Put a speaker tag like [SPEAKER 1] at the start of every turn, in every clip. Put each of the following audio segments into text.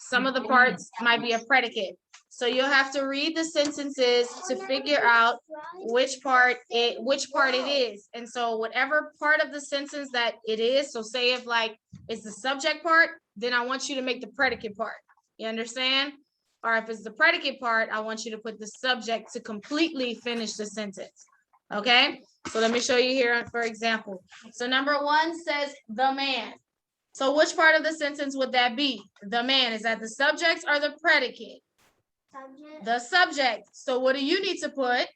[SPEAKER 1] Some of the parts might be a predicate. So you'll have to read the sentences to figure out which part it is. And so whatever part of the sentence that it is, so say if like it's the subject part, then I want you to make the predicate part. You understand? Or if it's the predicate part, I want you to put the subject to completely finish the sentence. Okay? So let me show you here, for example. So number 1 says the man. So which part of the sentence would that be? The man, is that the subject or the predicate? Subject. The subject. So what do you need to put?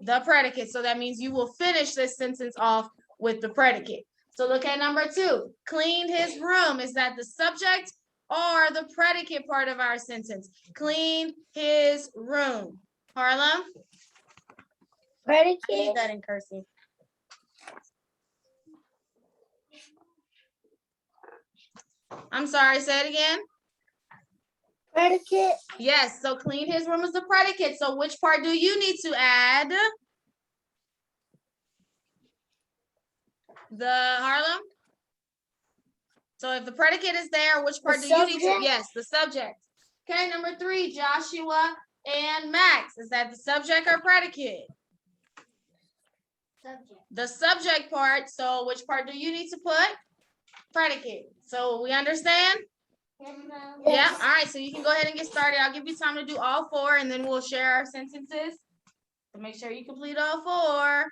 [SPEAKER 1] The predicate. So that means you will finish this sentence off with the predicate. So look at number 2. Cleaned his room. Is that the subject or the predicate part of our sentence? Cleaned his room. Harlem?
[SPEAKER 2] Predicate.
[SPEAKER 3] I need that in cursive.
[SPEAKER 1] I'm sorry, say it again.
[SPEAKER 2] Predicate.
[SPEAKER 1] Yes, so clean his room is the predicate. So which part do you need to add? The Harlem? So if the predicate is there, which part do you need to? Yes, the subject. Okay, number 3, Joshua and Max. Is that the subject or predicate?
[SPEAKER 3] Subject.
[SPEAKER 1] The subject part. So which part do you need to put? Predicate. So we understand?
[SPEAKER 3] Yes, ma'am.
[SPEAKER 1] Yeah, all right, so you can go ahead and get started. I'll give you time to do all 4 and then we'll share our sentences. So make sure you complete all 4.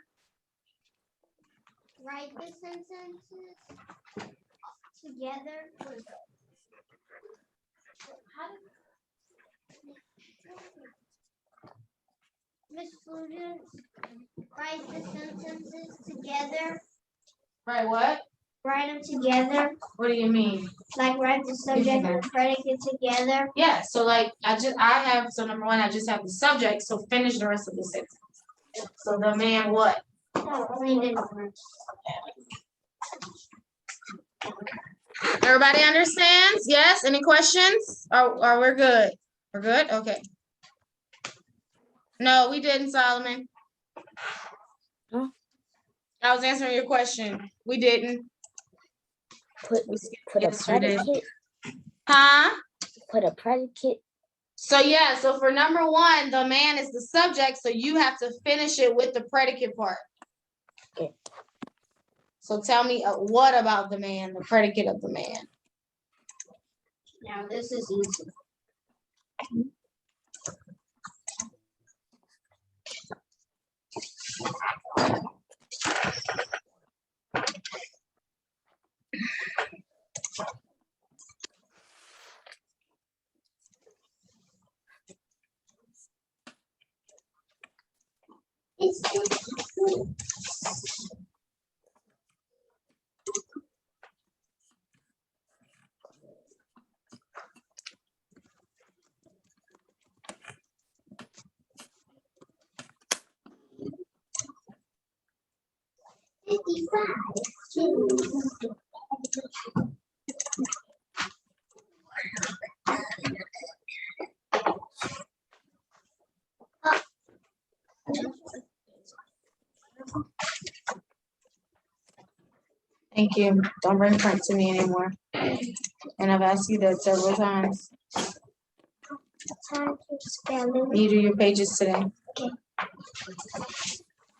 [SPEAKER 3] Write the sentences together. Miss Students, write the sentences together.
[SPEAKER 1] Right, what?
[SPEAKER 3] Write them together.
[SPEAKER 1] What do you mean?
[SPEAKER 3] Like write the subject and predicate together.
[SPEAKER 1] Yeah, so like so number 1, I just have the subject, so finish the rest of the sentence. So the man what? Everybody understands? Yes, any questions? Or we're good? We're good? Okay. No, we didn't, Solomon.
[SPEAKER 2] Huh?
[SPEAKER 1] I was answering your question. We didn't.
[SPEAKER 2] Put a
[SPEAKER 1] yesterday.
[SPEAKER 2] predicate.
[SPEAKER 1] Huh?
[SPEAKER 2] Put a predicate.
[SPEAKER 1] So yeah, so for number 1, the man is the subject, so you have to finish it with the predicate part.
[SPEAKER 2] Okay.
[SPEAKER 1] So tell me what about the man, the predicate of the man?
[SPEAKER 3] Now this is easy.
[SPEAKER 1] Thank you. Don't bring print to me anymore. And I've asked you that several times. You do your pages today.
[SPEAKER 3] Okay.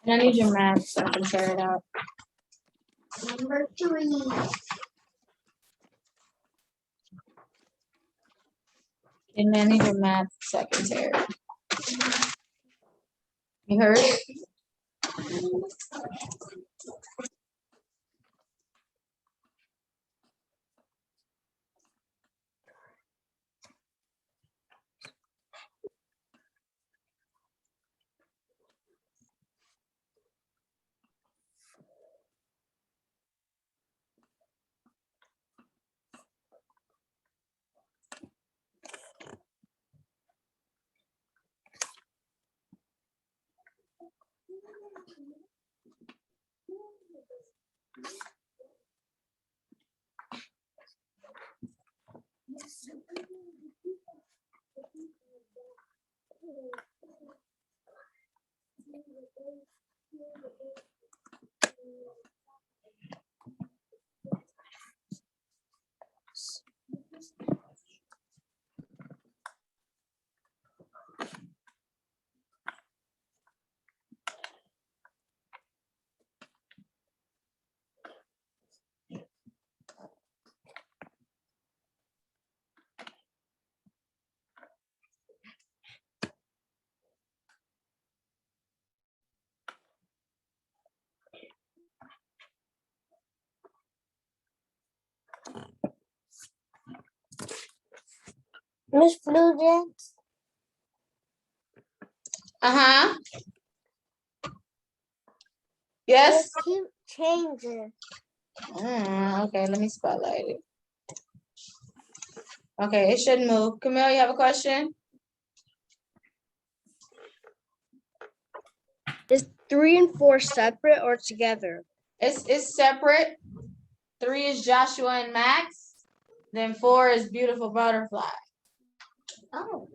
[SPEAKER 1] And I need your math so I can tear it out.
[SPEAKER 3] Number 3.
[SPEAKER 1] And I need your math so I can tear it. You heard?
[SPEAKER 2] Miss Florence.
[SPEAKER 1] Uh-huh. Yes.
[SPEAKER 2] Keep changing.
[SPEAKER 1] Okay, let me spotlight it. Okay, it should move. Camille, you have a question?
[SPEAKER 4] Is 3 and 4 separate or together?
[SPEAKER 1] It's separate. 3 is Joshua and Max. Then 4 is Beautiful Butterfly.
[SPEAKER 3] Oh.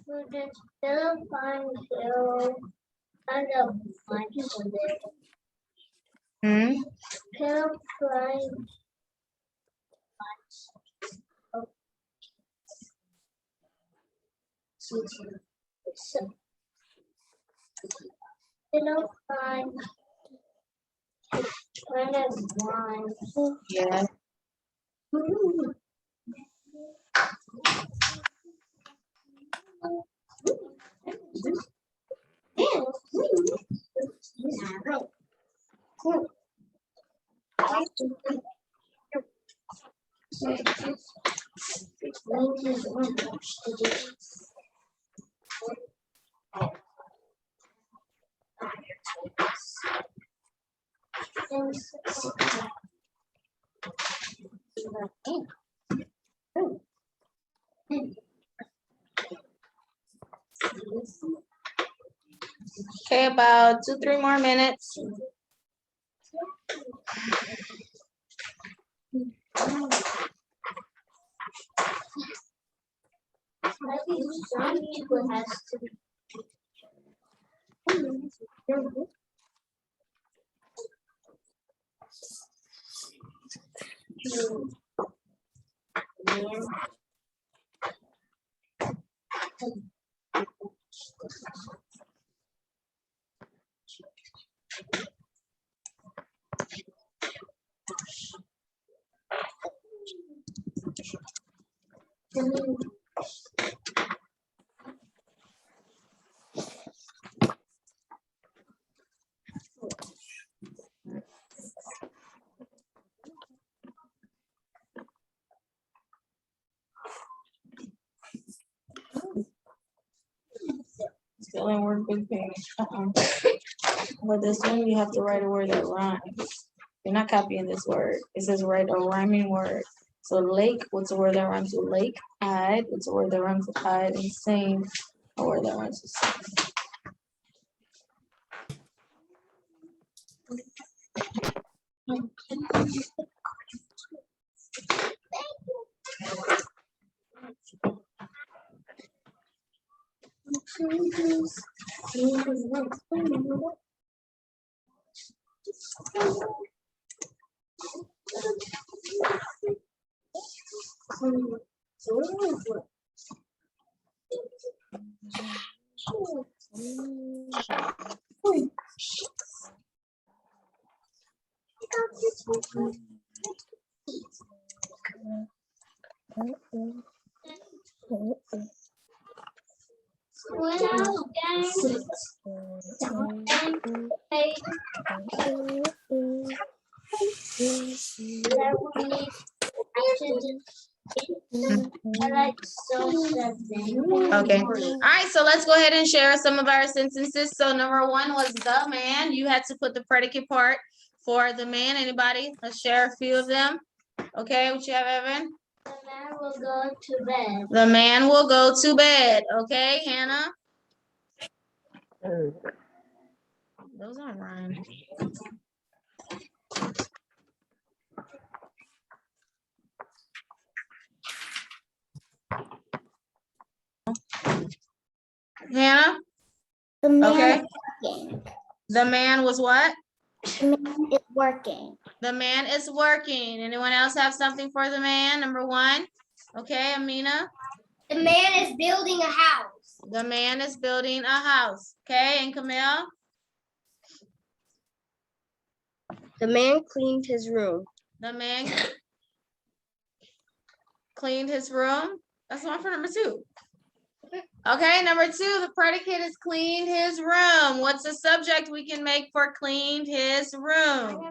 [SPEAKER 3] Students still find you kind of find something.
[SPEAKER 1] Hmm?
[SPEAKER 3] Still find still find kind of one.
[SPEAKER 1] Yeah. Okay, about 2-3 more minutes.
[SPEAKER 3] Maybe some people has to be.
[SPEAKER 1] Spelling word big page. But this one, you have to write a word that rhymes. You're not copying this word. It says write a rhyming word. So lake, what's a word that rhymes with lake? Hide, what's a word that rhymes with hide? And sing, a word that rhymes with sing.
[SPEAKER 3] Well, guys,
[SPEAKER 1] Okay, all right, so let's go ahead and share some of our sentences. So number 1 was the man. You had to put the predicate part for the man. Anybody? Let's share a few of them. Okay, what you have, Evan?
[SPEAKER 3] The man will go to bed.
[SPEAKER 1] The man will go to bed. Okay, Hannah? Those aren't rhymes. Hannah?
[SPEAKER 2] The man.
[SPEAKER 1] Okay. The man was what?
[SPEAKER 3] man is working.
[SPEAKER 1] The man is working. Anyone else have something for the man? Number 1. Okay, Amina.
[SPEAKER 3] The man is building a house.
[SPEAKER 1] The man is building a house. Okay, and Camille.
[SPEAKER 4] The man cleaned his room.
[SPEAKER 1] The man cleaned his room. That's one for number 2. Okay, number 2, the predicate is cleaned his room. What's the subject we can make for cleaned his room?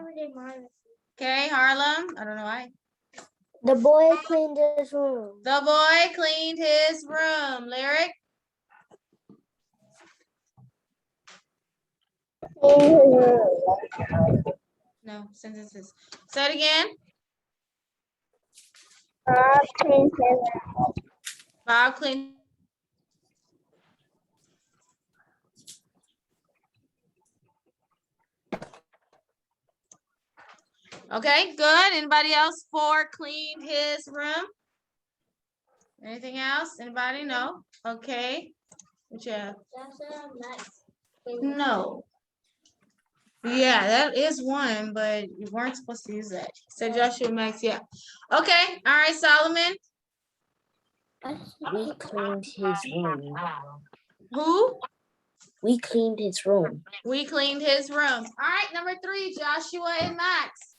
[SPEAKER 1] Okay, Harlem. I don't know why.
[SPEAKER 2] The boy cleaned his room.
[SPEAKER 1] The boy cleaned his room. Lyric. No, sentences. Say it again.
[SPEAKER 2] Bob cleaned his room.
[SPEAKER 1] Bob cleaned. Okay, good. Anybody else for cleaned his room? Anything else? Anybody? No? Okay. What you have? No. Yeah, that is one, but you weren't supposed to use that. Said Joshua Max, yeah. Okay, all right, Solomon.
[SPEAKER 5] We cleaned his room.
[SPEAKER 1] Who?
[SPEAKER 5] We cleaned his room.
[SPEAKER 1] We cleaned his room. All right, number 3, Joshua and Max.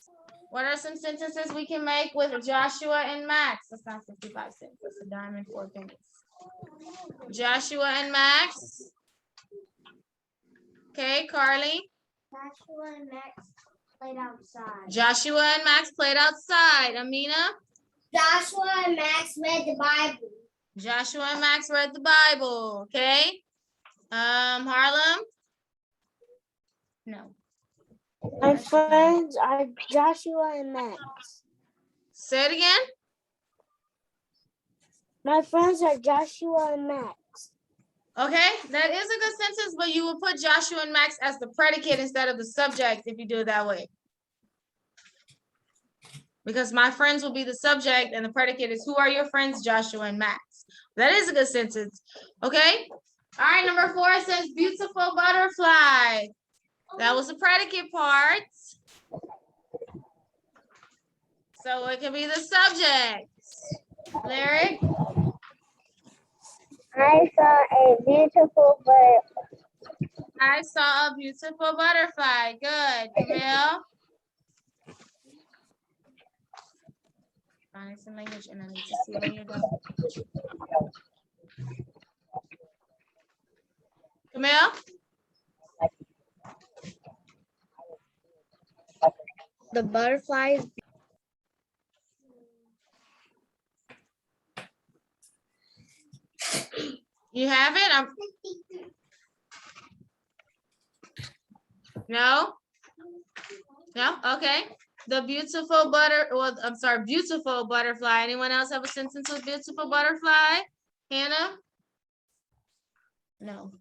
[SPEAKER 1] What are some sentences we can make with Joshua and Max? That's not 55 cents. That's a dime and 4 pennies. Joshua and Max. Okay, Carly.
[SPEAKER 3] Joshua and Max played outside.
[SPEAKER 1] Joshua and Max played outside. Amina.
[SPEAKER 3] Joshua and Max read the Bible.
[SPEAKER 1] Joshua and Max read the Bible. Okay. Harlem. No.
[SPEAKER 2] My friends are Joshua and Max.
[SPEAKER 1] Say it again.
[SPEAKER 2] My friends are Joshua and Max.
[SPEAKER 1] Okay, that is a good sentence, but you will put Joshua and Max as the predicate instead of the subject if you do it that way. Because my friends will be the subject and the predicate is who are your friends, Joshua and Max. That is a good sentence. Okay. All right, number 4 says beautiful butterfly. That was the predicate part. So it can be the subject. Lyric.
[SPEAKER 2] I saw a beautiful bird.
[SPEAKER 1] I saw a beautiful butterfly. Good. Camille. Finding some language and I need to see when you're done. Camille.
[SPEAKER 4] The butterfly is
[SPEAKER 1] You have it? No? No? Okay. The beautiful beautiful butterfly. Anyone else have a sentence with beautiful butterfly? Hannah? No.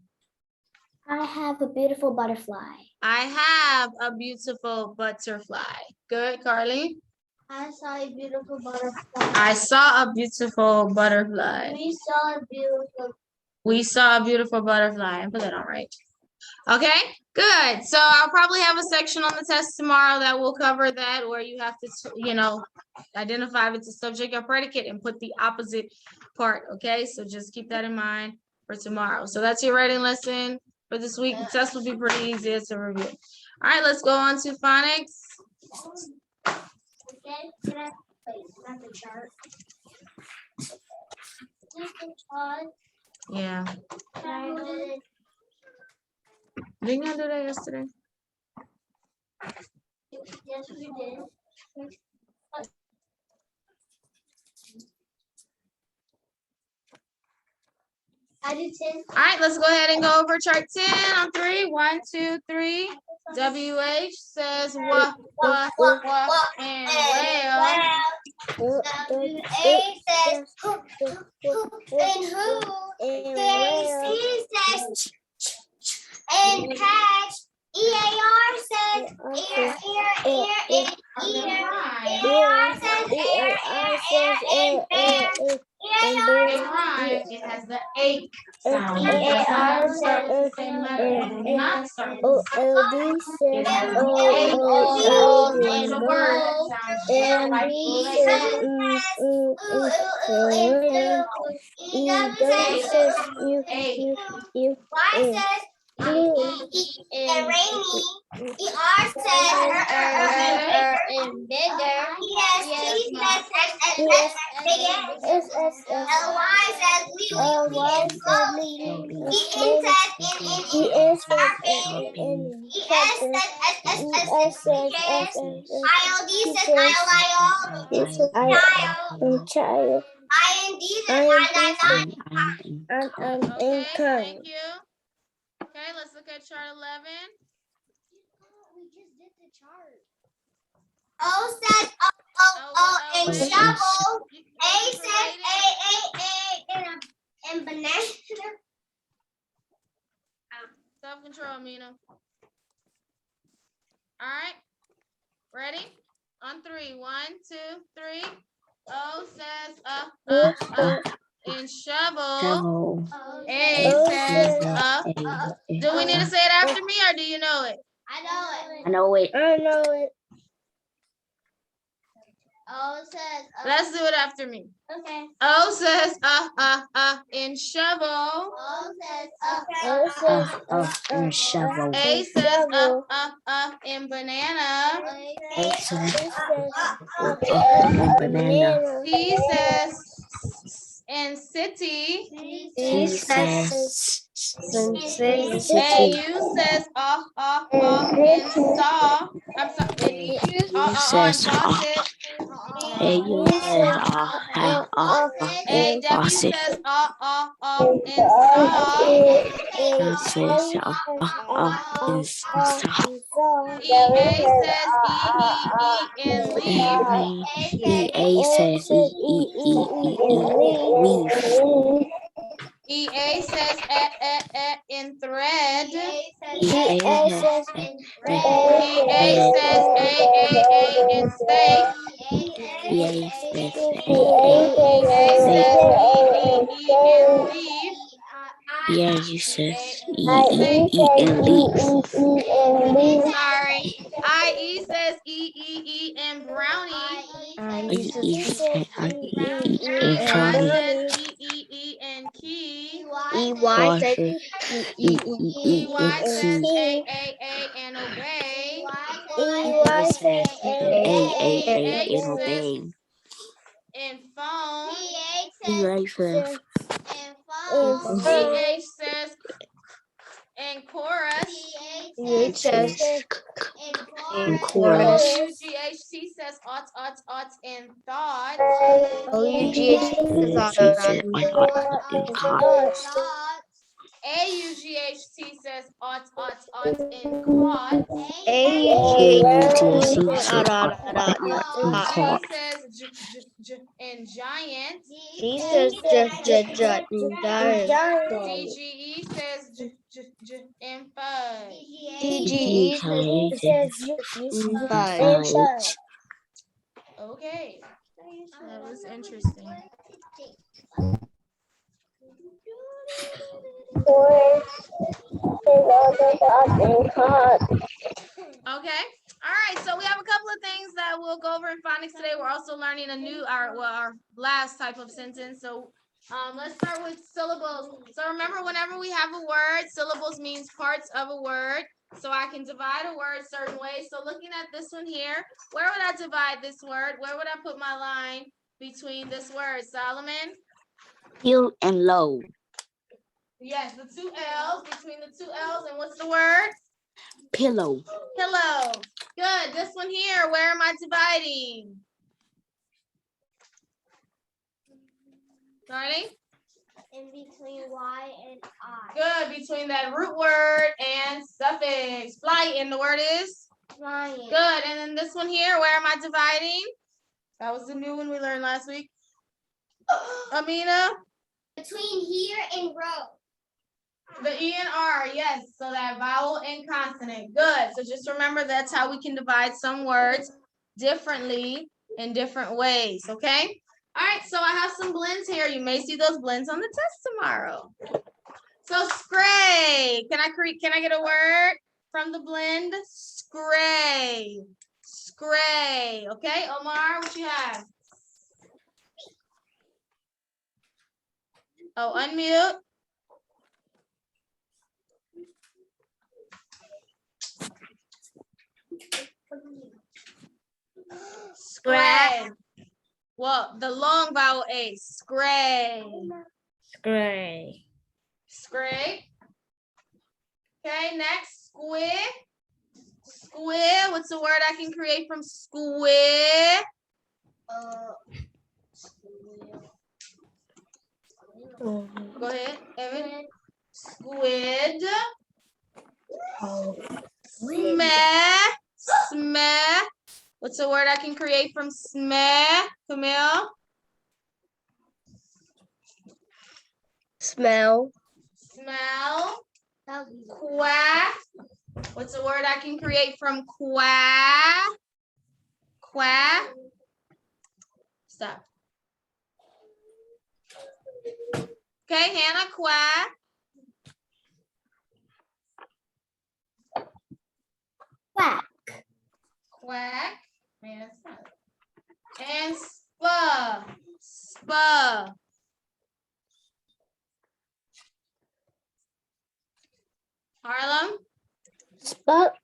[SPEAKER 3] I have a beautiful butterfly.
[SPEAKER 1] I have a beautiful butterfly. Good, Carly.
[SPEAKER 3] I saw a beautiful butterfly.
[SPEAKER 1] I saw a beautiful butterfly.
[SPEAKER 3] We saw a beautiful.
[SPEAKER 1] We saw a beautiful butterfly. I put that on right. Okay, good. So I'll probably have a section on the test tomorrow that will cover that, where you have to, identify if it's a subject or predicate and put the opposite part. Okay, so just keep that in mind for tomorrow. So that's your writing lesson for this week. The test will be pretty easy. It's a review. All right, let's go on to phonics.
[SPEAKER 3] Okay, can I wait, not the chart. Just the chart.
[SPEAKER 1] Yeah.
[SPEAKER 3] Can I do it?
[SPEAKER 1] Didn't you do that yesterday?
[SPEAKER 3] Yes, we did. I did 10.
[SPEAKER 1] All right, let's go ahead and go over chart 10 on 3. 1, 2, 3. WH says what, and well.
[SPEAKER 3] WA says who, and who. KC says and catch. EAR says ear, and ear. EAR says ear, and
[SPEAKER 2] and
[SPEAKER 1] A
[SPEAKER 2] then
[SPEAKER 1] rhyme, it has the ache sound. It
[SPEAKER 2] A
[SPEAKER 1] does not
[SPEAKER 2] R
[SPEAKER 1] start with the same letter. It does not start with
[SPEAKER 2] O
[SPEAKER 1] the same.
[SPEAKER 2] L D
[SPEAKER 1] It
[SPEAKER 2] says
[SPEAKER 1] has an
[SPEAKER 2] O
[SPEAKER 1] ache
[SPEAKER 2] O
[SPEAKER 1] sound. It's a
[SPEAKER 2] L
[SPEAKER 1] word
[SPEAKER 2] D.
[SPEAKER 1] that sounds just
[SPEAKER 2] And
[SPEAKER 1] like
[SPEAKER 2] B
[SPEAKER 1] bullet.
[SPEAKER 2] says E W says U clean.
[SPEAKER 3] And rainy. ER says and bigger. EST says LY says
[SPEAKER 2] Y says
[SPEAKER 5] Slowly.
[SPEAKER 2] E S says
[SPEAKER 5] Stopping.
[SPEAKER 3] ES says ILD says
[SPEAKER 2] child.
[SPEAKER 3] IND says
[SPEAKER 2] And
[SPEAKER 1] Okay,
[SPEAKER 2] kind.
[SPEAKER 1] thank you. Okay, let's look at chart 11.
[SPEAKER 3] We just did the chart. O says O in
[SPEAKER 1] wait.
[SPEAKER 3] shovel.
[SPEAKER 1] You
[SPEAKER 3] A
[SPEAKER 1] keep
[SPEAKER 3] says
[SPEAKER 1] relating.
[SPEAKER 3] A in banana.
[SPEAKER 1] Self-control, Mina. All right, ready? On three. 1, 2, 3. O says in shovel.
[SPEAKER 5] Shovel.
[SPEAKER 1] A says
[SPEAKER 5] A.
[SPEAKER 1] Do we need to say it after me or do you know it?
[SPEAKER 3] I know it.
[SPEAKER 5] I know it.
[SPEAKER 2] I know it.
[SPEAKER 3] O says
[SPEAKER 1] Let's do it after me.
[SPEAKER 3] okay.
[SPEAKER 1] O says in shovel.
[SPEAKER 3] O says
[SPEAKER 2] O says
[SPEAKER 5] In shovel.
[SPEAKER 1] A says
[SPEAKER 2] shovel.
[SPEAKER 1] in banana.
[SPEAKER 5] A says
[SPEAKER 2] In
[SPEAKER 5] banana.
[SPEAKER 1] C says in city.
[SPEAKER 5] He says
[SPEAKER 1] And
[SPEAKER 5] city.
[SPEAKER 1] U says in saw. I'm sorry. In
[SPEAKER 5] Says
[SPEAKER 1] faucet.
[SPEAKER 5] you says
[SPEAKER 1] A W
[SPEAKER 5] faucet.
[SPEAKER 1] says in saw.
[SPEAKER 5] He says in saw.
[SPEAKER 1] EA says in leaf.
[SPEAKER 5] EA says leaf.
[SPEAKER 1] EA says in thread.
[SPEAKER 5] EA says
[SPEAKER 1] EA says A in steak.
[SPEAKER 5] EA says
[SPEAKER 1] EA says in leaf.
[SPEAKER 5] yeah, you says in leaf.
[SPEAKER 1] Sorry. IE says in brownie.
[SPEAKER 5] In
[SPEAKER 1] Y
[SPEAKER 5] Johnny.
[SPEAKER 1] says in key.
[SPEAKER 4] EY says
[SPEAKER 1] EY says
[SPEAKER 5] key.
[SPEAKER 1] A in obey.
[SPEAKER 2] EY says
[SPEAKER 5] A in
[SPEAKER 1] says
[SPEAKER 5] obey.
[SPEAKER 1] in phone.
[SPEAKER 5] EA says
[SPEAKER 1] CH says in chorus.
[SPEAKER 4] CH says
[SPEAKER 5] in chorus.
[SPEAKER 1] UGHT says ought in thought.
[SPEAKER 4] OUGH says
[SPEAKER 5] In thought.
[SPEAKER 1] AUGHT says ought in caught.
[SPEAKER 5] AUGHT says
[SPEAKER 1] G
[SPEAKER 5] in caught.
[SPEAKER 1] says in giant.
[SPEAKER 4] She says giant.
[SPEAKER 1] DGE says in fudge.
[SPEAKER 4] TGE says
[SPEAKER 5] Fudge.
[SPEAKER 1] Okay, that was interesting. Okay. All right. So we have a couple of things that we'll go over in phonics today. We're also learning a new, our last type of sentence. So let's start with syllables. So remember, whenever we have a word, syllables means parts of a word. So I can divide a word certain ways. So looking at this one here, where would I divide this word? Where would I put my line between this word, Solomon?
[SPEAKER 5] Hill and low.
[SPEAKER 1] Yes, the two L's, between the two L's, and what's the word?
[SPEAKER 5] Pillow.
[SPEAKER 1] Pillow. Good. This one here, where am I dividing? Starting?
[SPEAKER 3] in between Y and I.
[SPEAKER 1] Good. Between that root word and suffix. Flight, and the word is?
[SPEAKER 3] Flying.
[SPEAKER 1] Good. And then this one here, where am I dividing? That was the new one we learned last week. Amina?
[SPEAKER 3] Between here and row.
[SPEAKER 1] The E and R, yes. So that vowel and consonant. Good. So just remember that's how we can divide some words differently in different ways. Okay. All right, so I have some blends here. You may see those blends on the test tomorrow. So scray. Can I get a word from the blend? Scray. Scray. Okay, Omar, what you have? Oh, unmute. Scray. Well, the long vowel A. Scray.
[SPEAKER 4] Scray.
[SPEAKER 1] Scray. Okay, next, squid. Squid. What's the word I can create from squid? Go ahead, Evan. Squid. Smeh. Smeh. What's the word I can create from smeh? Camille?
[SPEAKER 4] Smell.
[SPEAKER 1] Smell. Quack. What's the word I can create from quack? Quack. Stop. Okay, Hannah, quack.
[SPEAKER 3] Quack.
[SPEAKER 1] Quack. Man, it's not. And spa. Spa. Harlem.
[SPEAKER 2] Spuck.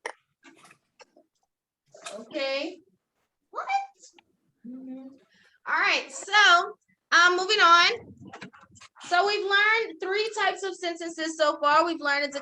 [SPEAKER 1] Okay. What? All right, so moving on. So we've learned 3 types of sentences so far. We've learned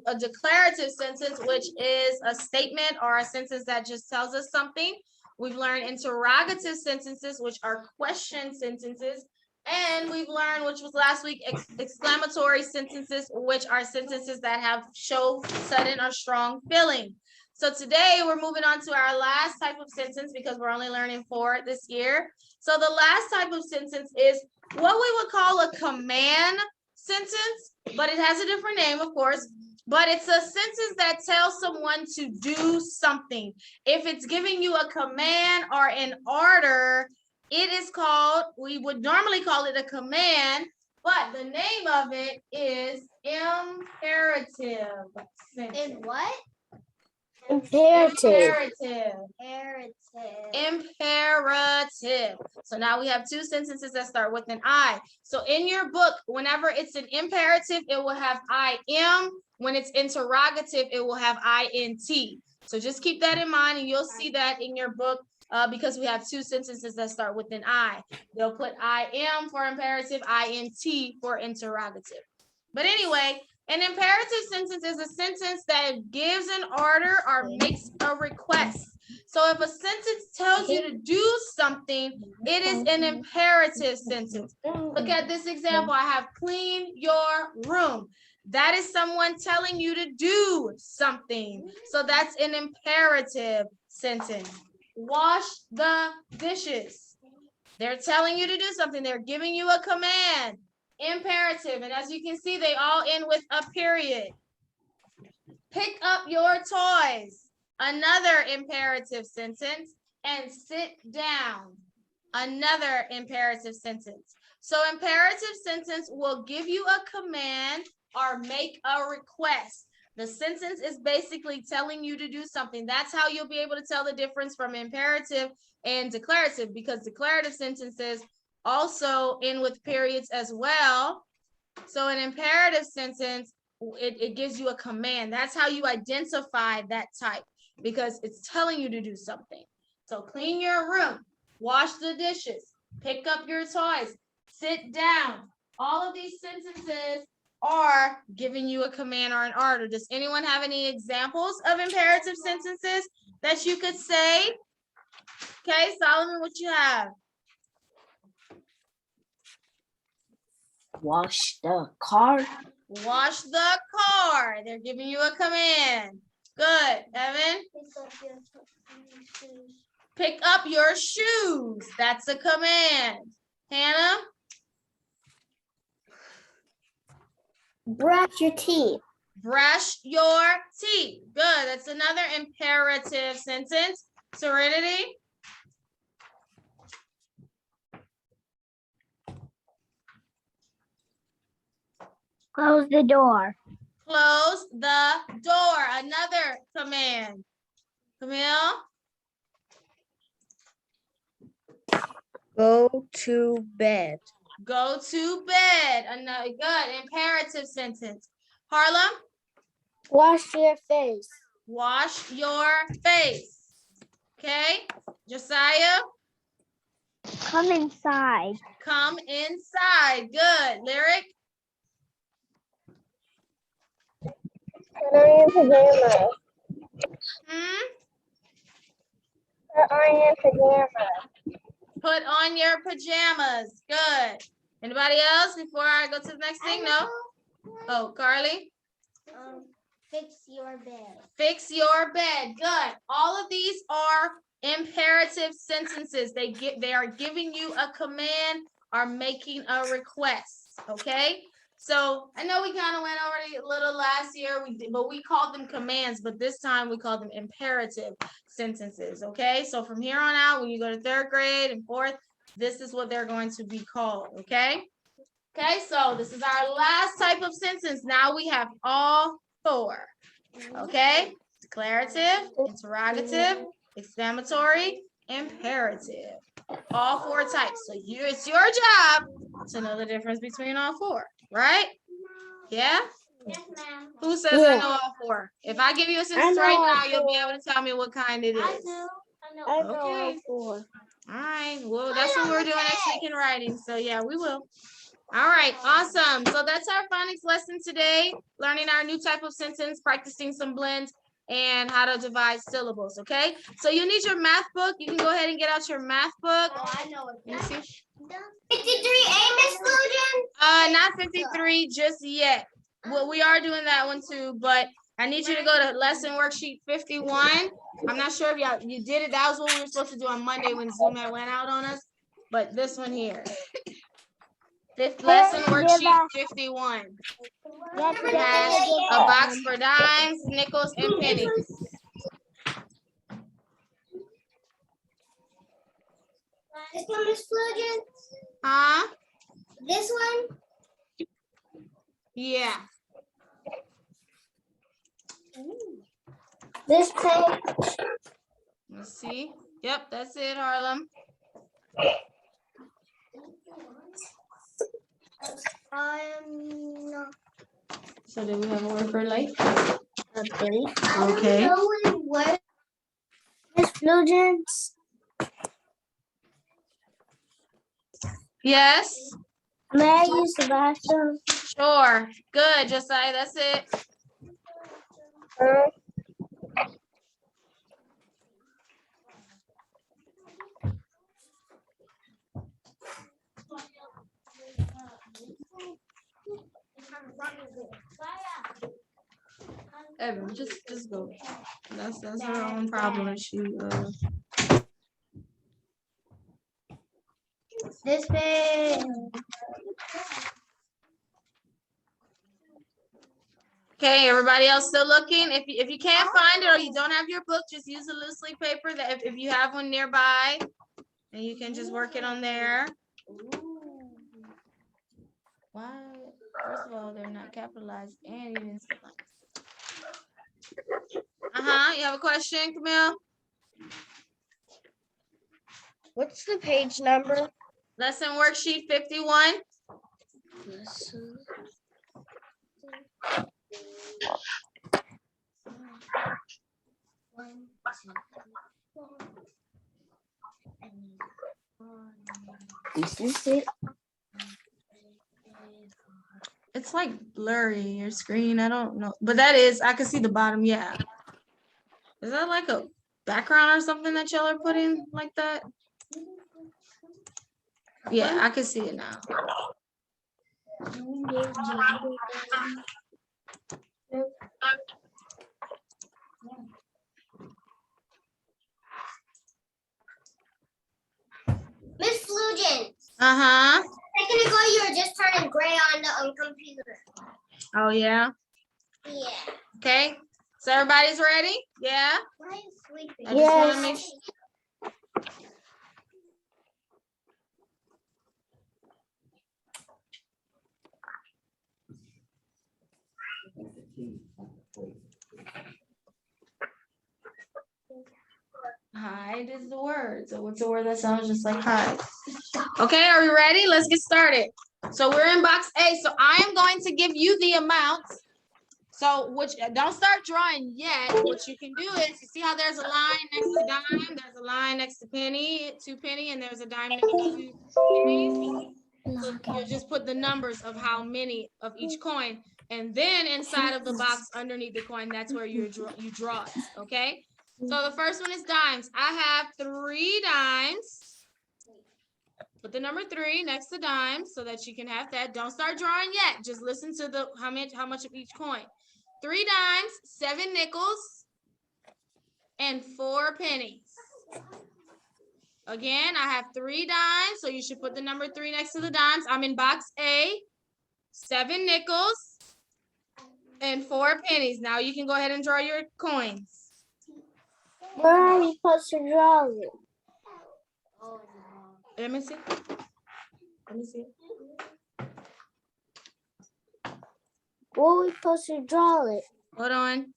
[SPEAKER 1] a declarative sentence, which is a statement or a sentence that just tells us something. We've learned interrogative sentences, which are question sentences. And we've learned, which was last week, exclamatory sentences, which are sentences that have show sudden or strong feeling. So today we're moving on to our last type of sentence because we're only learning 4 this year. So the last type of sentence is what we would call a command sentence, but it has a different name, of course. But it's a sentence that tells someone to do something. If it's giving you a command or an order, it is called, we would normally call it a command, but the name of it is imperative sentence.
[SPEAKER 3] In what?
[SPEAKER 2] Imperative.
[SPEAKER 1] Imperative. So now we have 2 sentences that start with an I. So in your book, whenever it's an imperative, it will have I am. When it's interrogative, it will have INT. So just keep that in mind, and you'll see that in your book because we have 2 sentences that start with an I. They'll put I am for imperative, INT for interrogative. But anyway, an imperative sentence is a sentence that gives an order or makes a request. So if a sentence tells you to do something, it is an imperative sentence. Look at this example. I have clean your room. That is someone telling you to do something. So that's an imperative sentence. Wash the dishes. They're telling you to do something. They're giving you a command. Imperative. And as you can see, they all end with a period. Pick up your toys. Another imperative sentence. And sit down. Another imperative sentence. So imperative sentence will give you a command or make a request. The sentence is basically telling you to do something. That's how you'll be able to tell the difference from imperative and declarative, because declarative sentences also end with periods as well. So an imperative sentence, it gives you a command. That's how you identify that type, because it's telling you to do something. So clean your room, wash the dishes, pick up your toys, sit down. All of these sentences are giving you a command or an order. Does anyone have any examples of imperative sentences that you could say? Okay, Solomon, what you have?
[SPEAKER 5] Wash the car.
[SPEAKER 1] Wash the car. They're giving you a command. Good. Evan? Pick up your shoes. That's a command. Hannah?
[SPEAKER 2] Brush your teeth.
[SPEAKER 1] Brush your teeth. Good. That's another imperative sentence. Serenity?
[SPEAKER 2] Close the door.
[SPEAKER 1] Close the door. Another command. Camille,
[SPEAKER 4] Go to bed.
[SPEAKER 1] go to bed. Another good imperative sentence. Harlem,
[SPEAKER 2] Wash your face.
[SPEAKER 1] wash your face. Okay. Josiah,
[SPEAKER 2] Come inside.
[SPEAKER 1] come inside. Good. Lyric,
[SPEAKER 2] Put on your pajamas. Put on your pajamas.
[SPEAKER 1] put on your pajamas. Good. Anybody else before I go to the next thing? No? Oh, Carly?
[SPEAKER 3] Fix your bed.
[SPEAKER 1] Fix your bed. Good. All of these are imperative sentences. They are giving you a command or making a request. Okay. So I know we kind of went over it a little last year, but we called them commands, but this time we call them imperative sentences. Okay. So from here on out, when you go to third grade and fourth, this is what they're going to be called. Okay. Okay. So this is our last type of sentence. Now we have all four. Okay, declarative, interrogative, exclamatory, imperative. All four types. So it's your job to know the difference between all four, right? Yeah?
[SPEAKER 3] Yes, ma'am.
[SPEAKER 1] Who says I know all four? If I give you a sentence
[SPEAKER 2] know
[SPEAKER 1] right
[SPEAKER 2] all
[SPEAKER 1] now, you'll be
[SPEAKER 2] four.
[SPEAKER 1] able to tell me what kind it
[SPEAKER 3] I
[SPEAKER 1] is.
[SPEAKER 3] do.
[SPEAKER 2] I
[SPEAKER 3] I know.
[SPEAKER 2] know all
[SPEAKER 1] Okay.
[SPEAKER 2] four.
[SPEAKER 1] All right, well, that's what we're doing next week in writing. So yeah, we will. All right, awesome. So that's our phonics lesson today. Learning our new type of sentence, practicing some blends, and how to divide syllables, okay? So you need your math book. You can go ahead and get out your math book.
[SPEAKER 3] Oh, I know it.
[SPEAKER 1] Let me see.
[SPEAKER 3] 53A, Miss Lujan?
[SPEAKER 1] Not 53 just yet. Well, we are doing that one too, but I need you to go to lesson worksheet 51. I'm not sure if you did it. That was what we were supposed to do on Monday when Zoom had went out on us. But this one here. Fifth lesson worksheet 51. It has a box for dimes, nickels, and pennies.
[SPEAKER 3] This one, Miss Lujan?
[SPEAKER 1] Huh?
[SPEAKER 3] This one?
[SPEAKER 1] Yeah.
[SPEAKER 2] This page.
[SPEAKER 1] Let's see. Yep, that's it, Harlem.
[SPEAKER 3] No.
[SPEAKER 1] So do we have a word for late?
[SPEAKER 2] Okay.
[SPEAKER 1] Okay.
[SPEAKER 2] Miss Flugence.
[SPEAKER 1] Yes.
[SPEAKER 2] May I use the bathroom?
[SPEAKER 1] Sure. Good, Josiah. That's it. Evan, just go. That's her own problem if she
[SPEAKER 3] This way.
[SPEAKER 1] Okay, everybody else still looking? If you can't find it or you don't have your book, just use a loose leaf paper that if you have one nearby, and you can just work it on there. Why? First of all, they're not capitalized and you didn't say like. You have a question, Camille?
[SPEAKER 2] What's the page number?
[SPEAKER 1] Lesson worksheet 51.
[SPEAKER 5] This is it.
[SPEAKER 1] It's like blurry, your screen. I don't know. But I can see the bottom, yeah. Is that like a background or something that y'all are putting like that? Yeah, I can see it now.
[SPEAKER 3] Miss Lujan.
[SPEAKER 1] Uh-huh.
[SPEAKER 3] A second ago, you were just turning gray on the computer.
[SPEAKER 1] Oh, yeah.
[SPEAKER 3] Yeah.
[SPEAKER 1] Okay. So everybody's ready? Yeah.
[SPEAKER 3] Why are you sleeping?
[SPEAKER 1] I just want to make sure. hide is the word. So what's a word that sounds just like hide? Okay, are we ready? Let's get started. So we're in box A. So I am going to give you the amounts. So don't start drawing yet. What you can do is, you see how there's a line next to dime, there's a line next to penny, 2 penny, and there's a dime next to 2 pennies. So you just put the numbers of how many of each coin, and then inside of the box underneath the coin, that's where you draw it, okay? So the first one is dimes. I have 3 dimes. Put the number 3 next to dimes so that you can have that. Don't start drawing yet. Just listen to the how much of each coin. 3 dimes, 7 nickels, and 4 pennies. Again, I have 3 dimes, so you should put the number 3 next to the dimes. I'm in box A, 7 nickels, and 4 pennies. Now you can go ahead and draw your coins.
[SPEAKER 2] Where are we supposed to draw it?
[SPEAKER 1] Let me see. Let me see.
[SPEAKER 2] Where are we supposed to draw it?
[SPEAKER 1] Hold on.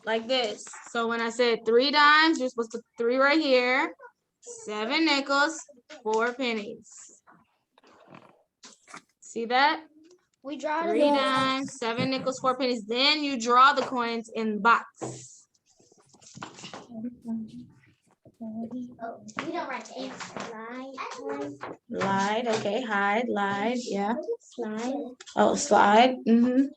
[SPEAKER 1] Like this. So when I said 3 dimes, you're supposed to put 3 right here, 7 nickels, 4 pennies. See that?
[SPEAKER 3] We draw
[SPEAKER 1] 3 dimes, 7 nickels, 4 pennies. Then you draw the coins in the box.
[SPEAKER 3] We don't write the answer.
[SPEAKER 1] Slide, okay, hide, lied, yeah.
[SPEAKER 3] Slide.
[SPEAKER 1] Oh, slide, mm-hmm.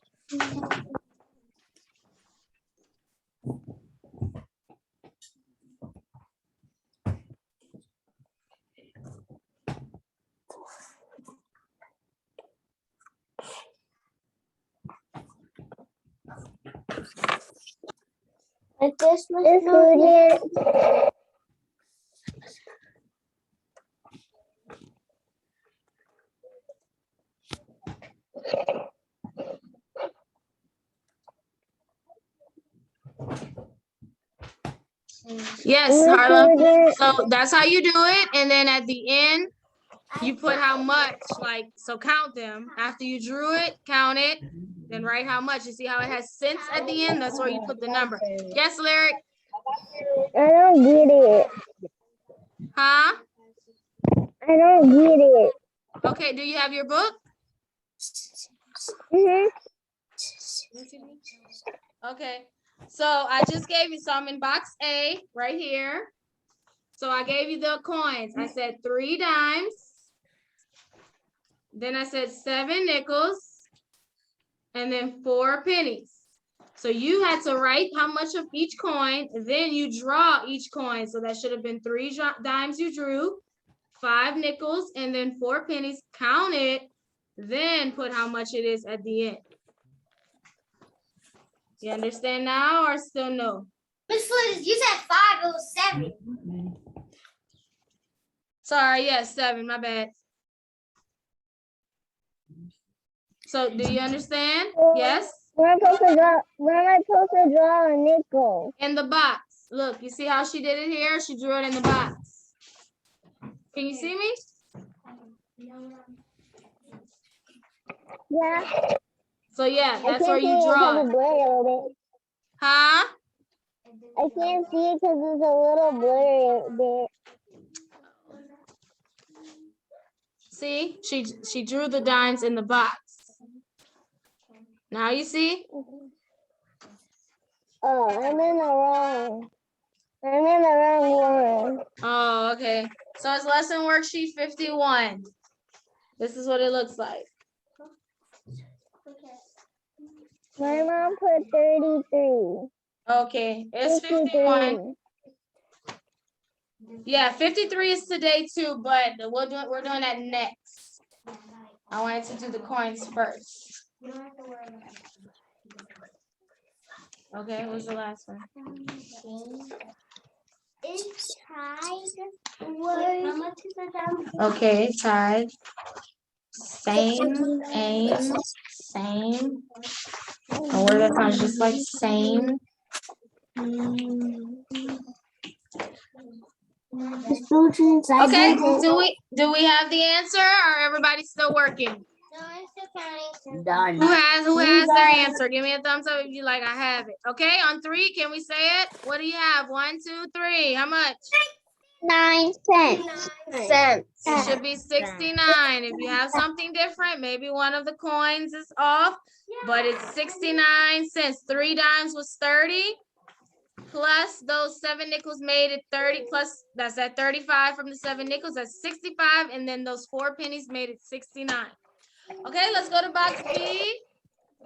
[SPEAKER 2] Like this one?
[SPEAKER 1] Yes, Harlem. So that's how you do it. And then at the end, you put how much, like, so count them. After you drew it, count it, then write how much. You see how it has cents at the end? That's where you put the number. Yes, Lyric?
[SPEAKER 2] I don't get it.
[SPEAKER 1] Huh?
[SPEAKER 2] I don't get it.
[SPEAKER 1] Okay, do you have your book?
[SPEAKER 2] Mm-hmm.
[SPEAKER 1] Okay, so I just gave you some in box A right here. So I gave you the coins. I said 3 dimes. Then I said 7 nickels. And then 4 pennies. So you had to write how much of each coin. Then you draw each coin. So that should have been 3 dimes you drew, 5 nickels, and then 4 pennies. Count it. Then put how much it is at the end. You understand now or still no?
[SPEAKER 3] Miss Flores, you said 5, it was 7.
[SPEAKER 1] Sorry, yes, 7, my bad. So do you understand? Yes?
[SPEAKER 2] Where am I supposed to draw a nickel?
[SPEAKER 1] In the box. Look, you see how she did it here? She drew it in the box. Can you see me?
[SPEAKER 2] Yeah.
[SPEAKER 1] So yeah, that's where you draw it. Huh?
[SPEAKER 2] I can't see it because it's a little blurry.
[SPEAKER 1] See, she drew the dimes in the box. Now you see?
[SPEAKER 2] Oh, I'm in the wrong one.
[SPEAKER 1] Oh, okay. So it's lesson worksheet 51. This is what it looks like.
[SPEAKER 2] My mom put 33.
[SPEAKER 1] Okay, it's 51. Yeah, 53 is today too, but we're doing that next. I wanted to do the coins first. Okay, what was the last one?
[SPEAKER 3] It's tied. How much is the down?
[SPEAKER 1] Okay, tied. Same, aim, same. A word that sounds just like same. Okay, do we have the answer or everybody's still working?
[SPEAKER 3] No, it's
[SPEAKER 5] Done.
[SPEAKER 1] Who has their answer? Give me a thumbs up if you like. I have it. Okay, on 3, can we say it? What do you have? 1, 2, 3. How much?
[SPEAKER 2] 9 cents.
[SPEAKER 1] It should be 69. If you have something different, maybe one of the coins is off, but it's 69 cents. 3 dimes was 30. Plus those 7 nickels made it 30, plus that's at 35 from the 7 nickels, that's 65, and then those 4 pennies made it 69. Okay, let's go to box B.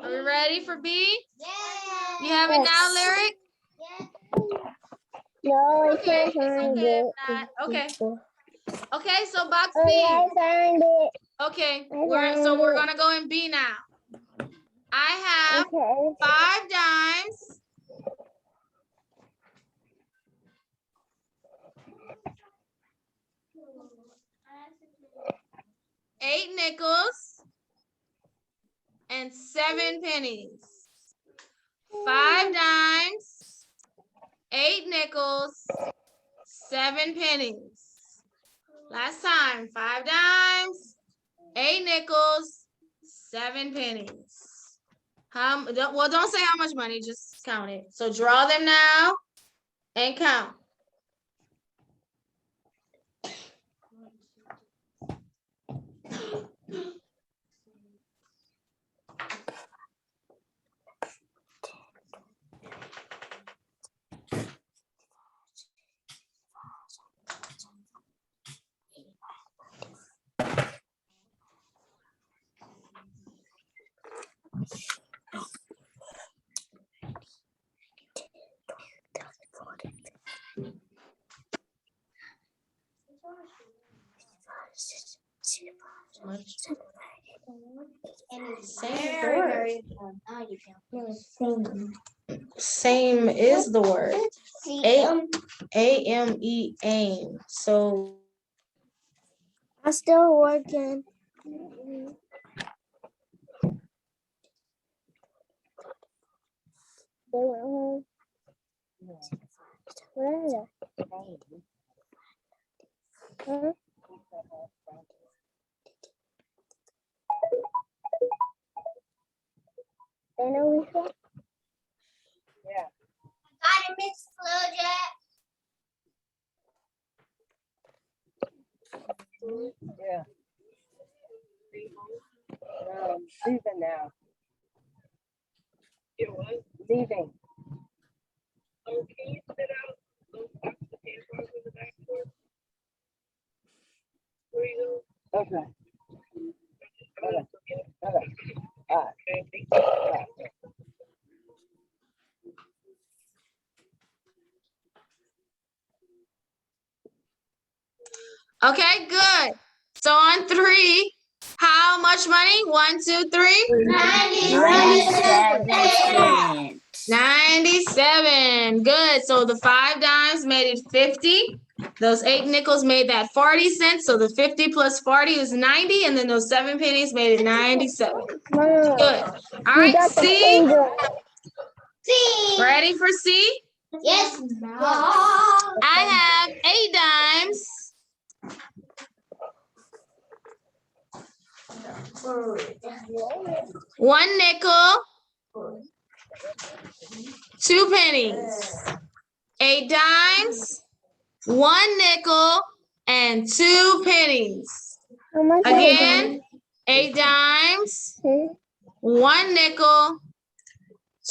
[SPEAKER 1] Are we ready for B?
[SPEAKER 3] Yeah.
[SPEAKER 1] You have it now, Lyric?
[SPEAKER 2] No, I
[SPEAKER 1] Okay,
[SPEAKER 2] can't find
[SPEAKER 1] okay if
[SPEAKER 2] it.
[SPEAKER 1] not. Okay, so box
[SPEAKER 2] Oh,
[SPEAKER 1] B.
[SPEAKER 2] yeah, I found it.
[SPEAKER 1] Okay,
[SPEAKER 2] I
[SPEAKER 1] we're
[SPEAKER 2] found it.
[SPEAKER 1] gonna go in B now. I have
[SPEAKER 2] Okay.
[SPEAKER 1] 5 dimes. 8 nickels and 7 pennies. 5 dimes, 8 nickels, 7 pennies. Last time, 5 dimes, 8 nickels, 7 pennies. Don't say how much money, just count it. So draw them now and count. Same is the word. A-M-E, aim. So
[SPEAKER 2] I'm still working. They went home. Where are they? Huh? They know we saw.
[SPEAKER 3] Got it, Miss Flowjet.
[SPEAKER 6] Yeah. Leaving now. It was leaving. Oh, can you sit out those boxes of tampons in the back door? Where you go? Okay. Okay. All right.
[SPEAKER 1] okay, good. So on 3, how much money? 1, 2, 3.
[SPEAKER 5] 97 cents.
[SPEAKER 1] 97. Good. So the 5 dimes made it 50. Those 8 nickels made that 40 cents. So the 50 plus 40 is 90. And then those 7 pennies made it 97.
[SPEAKER 2] Mom,
[SPEAKER 1] Good. All
[SPEAKER 2] you
[SPEAKER 1] right,
[SPEAKER 2] got the
[SPEAKER 1] C.
[SPEAKER 2] finger.
[SPEAKER 3] See.
[SPEAKER 1] Ready for C?
[SPEAKER 3] Yes.
[SPEAKER 1] I have 8 dimes. 1 nickel. 2 pennies. 8 dimes. 1 nickel and 2 pennies.
[SPEAKER 2] How much are
[SPEAKER 1] Again, 8 dimes,
[SPEAKER 2] they?
[SPEAKER 1] 1 nickel,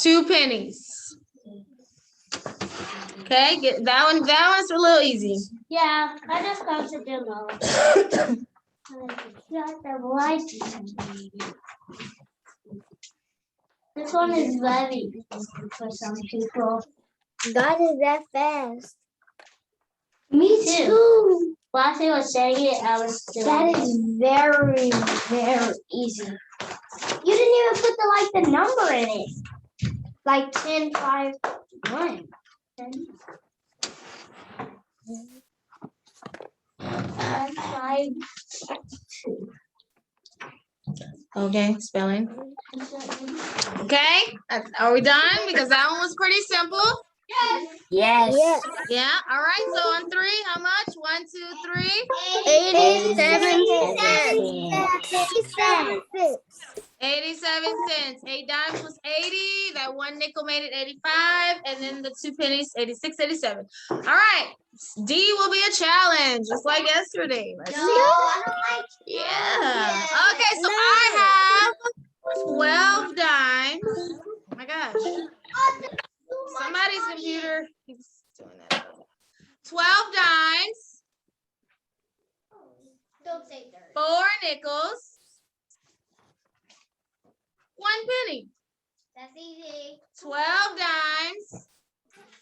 [SPEAKER 1] 2 pennies. Okay, get that one. That one's a little easy.
[SPEAKER 3] Yeah, I just got to do now. Got the light. This one is very difficult for some people.
[SPEAKER 2] God is that fast.
[SPEAKER 3] Me too. While I was saying it, I was doing that is very, very easy. You didn't even put the number in it. Like 10, 5, 1. 10. 5, 2.
[SPEAKER 1] Okay, spelling. Okay, are we done? Because that one was pretty simple.
[SPEAKER 5] Yes.
[SPEAKER 2] Yes.
[SPEAKER 1] Yeah, all right, so on 3, how much? 1, 2, 3.
[SPEAKER 5] 87 cents.
[SPEAKER 1] 87 cents. 8 dimes was 80. That 1 nickel made it 85. And then the 2 pennies, 86, 87. All right. D will be a challenge, just like yesterday. Let's see.
[SPEAKER 3] I don't like.
[SPEAKER 1] Yeah. Okay, so I have 12 dimes. Oh my gosh. Somebody's computer keeps doing that. 12 dimes,
[SPEAKER 3] Don't say 30.
[SPEAKER 1] 4 nickels, 1 penny.
[SPEAKER 3] That's easy.
[SPEAKER 1] 12 dimes,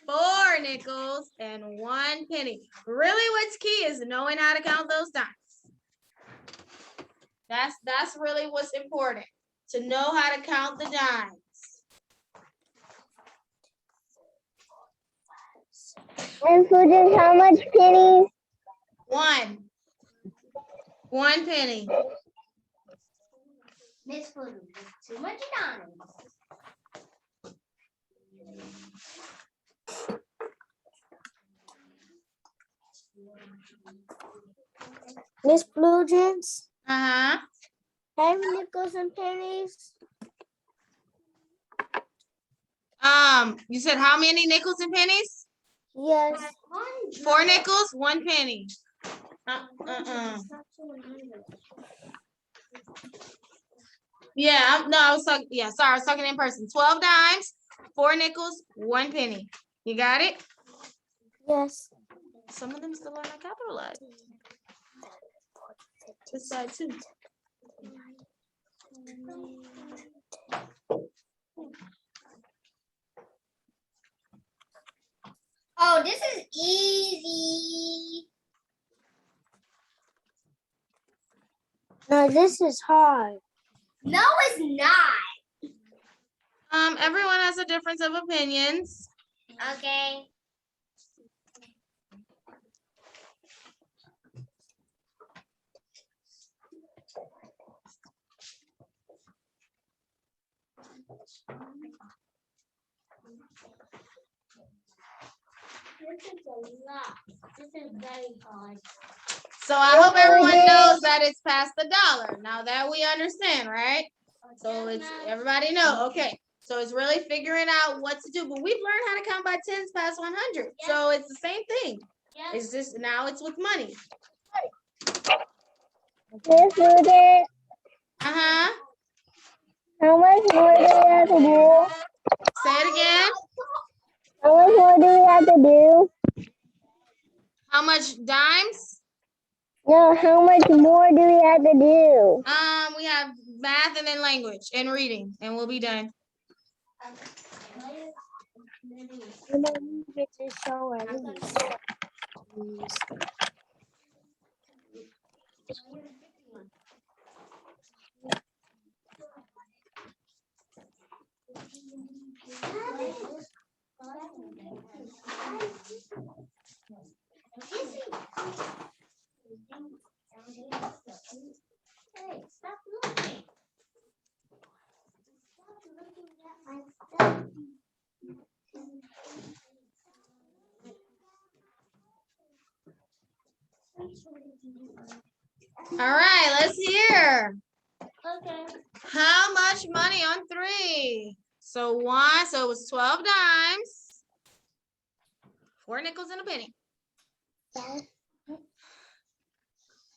[SPEAKER 1] 4 nickels, and 1 penny. Really, what's key is knowing how to count those dimes. That's really what's important, to know how to count the dimes.
[SPEAKER 2] And students, how much pennies?
[SPEAKER 1] 1 penny.
[SPEAKER 3] Miss Blue, too much diamonds.
[SPEAKER 2] Miss Blue Jeans,
[SPEAKER 1] Uh-huh.
[SPEAKER 2] how many nickels and pennies?
[SPEAKER 1] You said how many nickels and pennies?
[SPEAKER 2] Yes.
[SPEAKER 1] 4 nickels, 1 penny. Yeah, I was talking, sorry, I was talking in person. 12 dimes, 4 nickels, 1 penny. You got it?
[SPEAKER 2] Yes.
[SPEAKER 1] Some of them still are not capitalized. This side too.
[SPEAKER 3] Oh, this is easy.
[SPEAKER 2] No, this is hard.
[SPEAKER 3] No, it's not.
[SPEAKER 1] Everyone has a difference of opinions.
[SPEAKER 3] Okay. This is a lot. This is very hard.
[SPEAKER 1] So I hope everyone knows that it's past the dollar. Now that we understand, right? So it's everybody know. Okay. So it's really figuring out what to do. But we've learned how to count by tens past 100. So it's the same thing. It's just now it's with money.
[SPEAKER 2] Miss Blue Jeans,
[SPEAKER 1] Uh-huh.
[SPEAKER 2] how much more do we have to do?
[SPEAKER 1] Say it again.
[SPEAKER 2] How much more do we have to do?
[SPEAKER 1] How much dimes?
[SPEAKER 2] No, how much more do we have to do?
[SPEAKER 1] We have math and then language and reading, and we'll be done.
[SPEAKER 3] Hey, stop looking.
[SPEAKER 1] All right, let's hear.
[SPEAKER 3] Okay.
[SPEAKER 1] How much money on 3? So it was 12 dimes, 4 nickels and a penny. All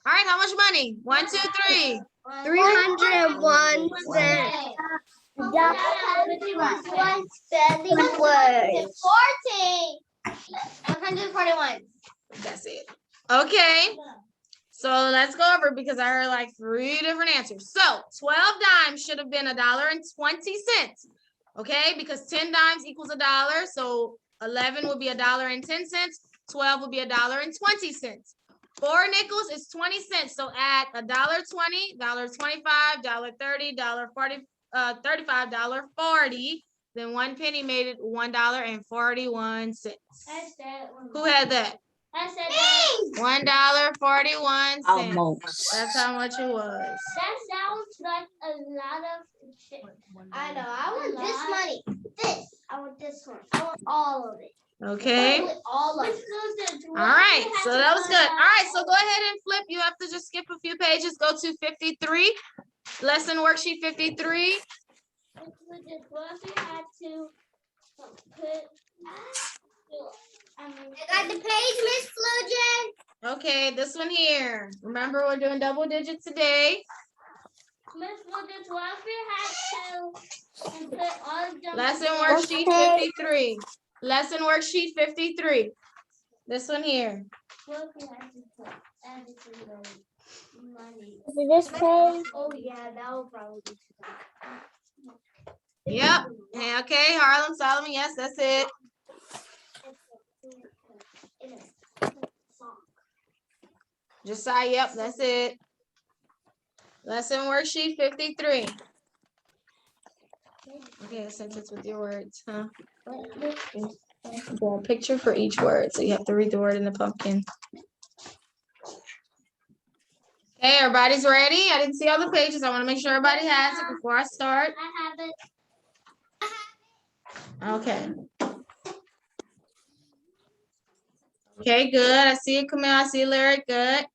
[SPEAKER 1] right, how much money? 1, 2, 3.
[SPEAKER 2] 301 cents.
[SPEAKER 1] That's it. Okay. So let's go over because I heard like 3 different answers. So 12 dimes should have been $1.20. Okay, because 10 dimes equals $1. So 11 would be $1.10. 12 would be $1.20. 4 nickels is 20 cents. So add $1.20, $1.25, $1.30, $1.40, $35, $40. Then 1 penny made it $1.41. Who had that?
[SPEAKER 3] I said that.
[SPEAKER 1] $1.41.
[SPEAKER 5] Almost.
[SPEAKER 1] That's how much it was.
[SPEAKER 3] That sounds like a lot of shit. I know. I want this money. This. I want this one. I want all of it.
[SPEAKER 1] Okay.
[SPEAKER 3] All of it.
[SPEAKER 1] All right, so that was good. All right, so go ahead and flip. You have to just skip a few pages. Go to 53, lesson worksheet 53.
[SPEAKER 3] Had to put. I got the page, Miss Flugen.
[SPEAKER 1] Okay, this one here. Remember, we're doing double digits today.
[SPEAKER 3] Miss Flugen, had to put all of them.
[SPEAKER 1] Lesson worksheet 53. Lesson worksheet 53. This one here.
[SPEAKER 2] Is it this page?
[SPEAKER 3] Oh yeah, that will probably be.
[SPEAKER 1] Yep. Okay, Harlem, Solomon, yes, that's it. Josiah, yep, that's it. Lesson worksheet 53. Okay, a sentence with your words, huh? Draw a picture for each word, so you have to read the word in the pumpkin. Okay, everybody's ready? I didn't see all the pages. I want to make sure everybody has it before I start.
[SPEAKER 3] I have it.
[SPEAKER 1] Okay. Okay, good. I see it, Camille. I see Lyric. Good.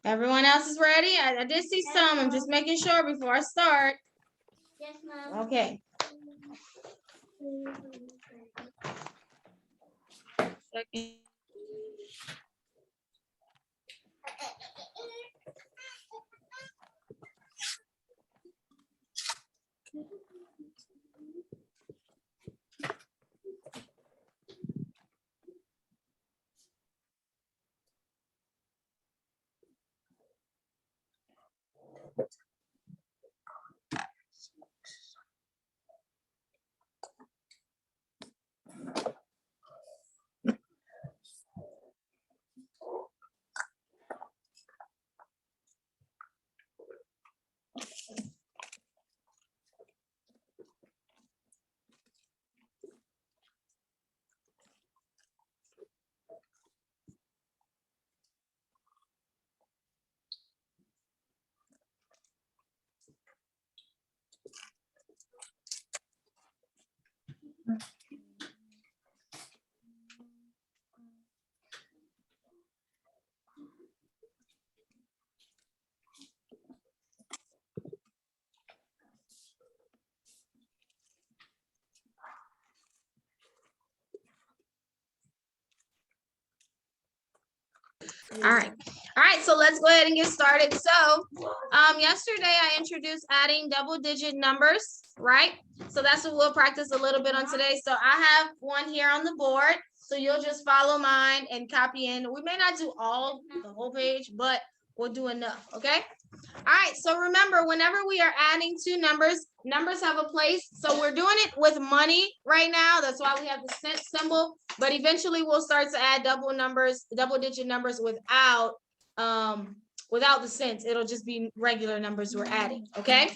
[SPEAKER 1] Everyone else is ready? I did see some. I'm just making sure before I start.
[SPEAKER 3] Yes, ma'am.
[SPEAKER 1] Okay. Second. All right. All right, so let's go ahead and get started. So yesterday I introduced adding double digit numbers, right? So that's what we'll practice a little bit on today. So I have one here on the board. So you'll just follow mine and copy in. We may not do the whole page, but we'll do enough, okay? All right, so remember, whenever we are adding two numbers, numbers have a place. So we're doing it with money right now. That's why we have the cent symbol. But eventually we'll start to add double digit numbers without the cents. It'll just be regular numbers we're adding, okay?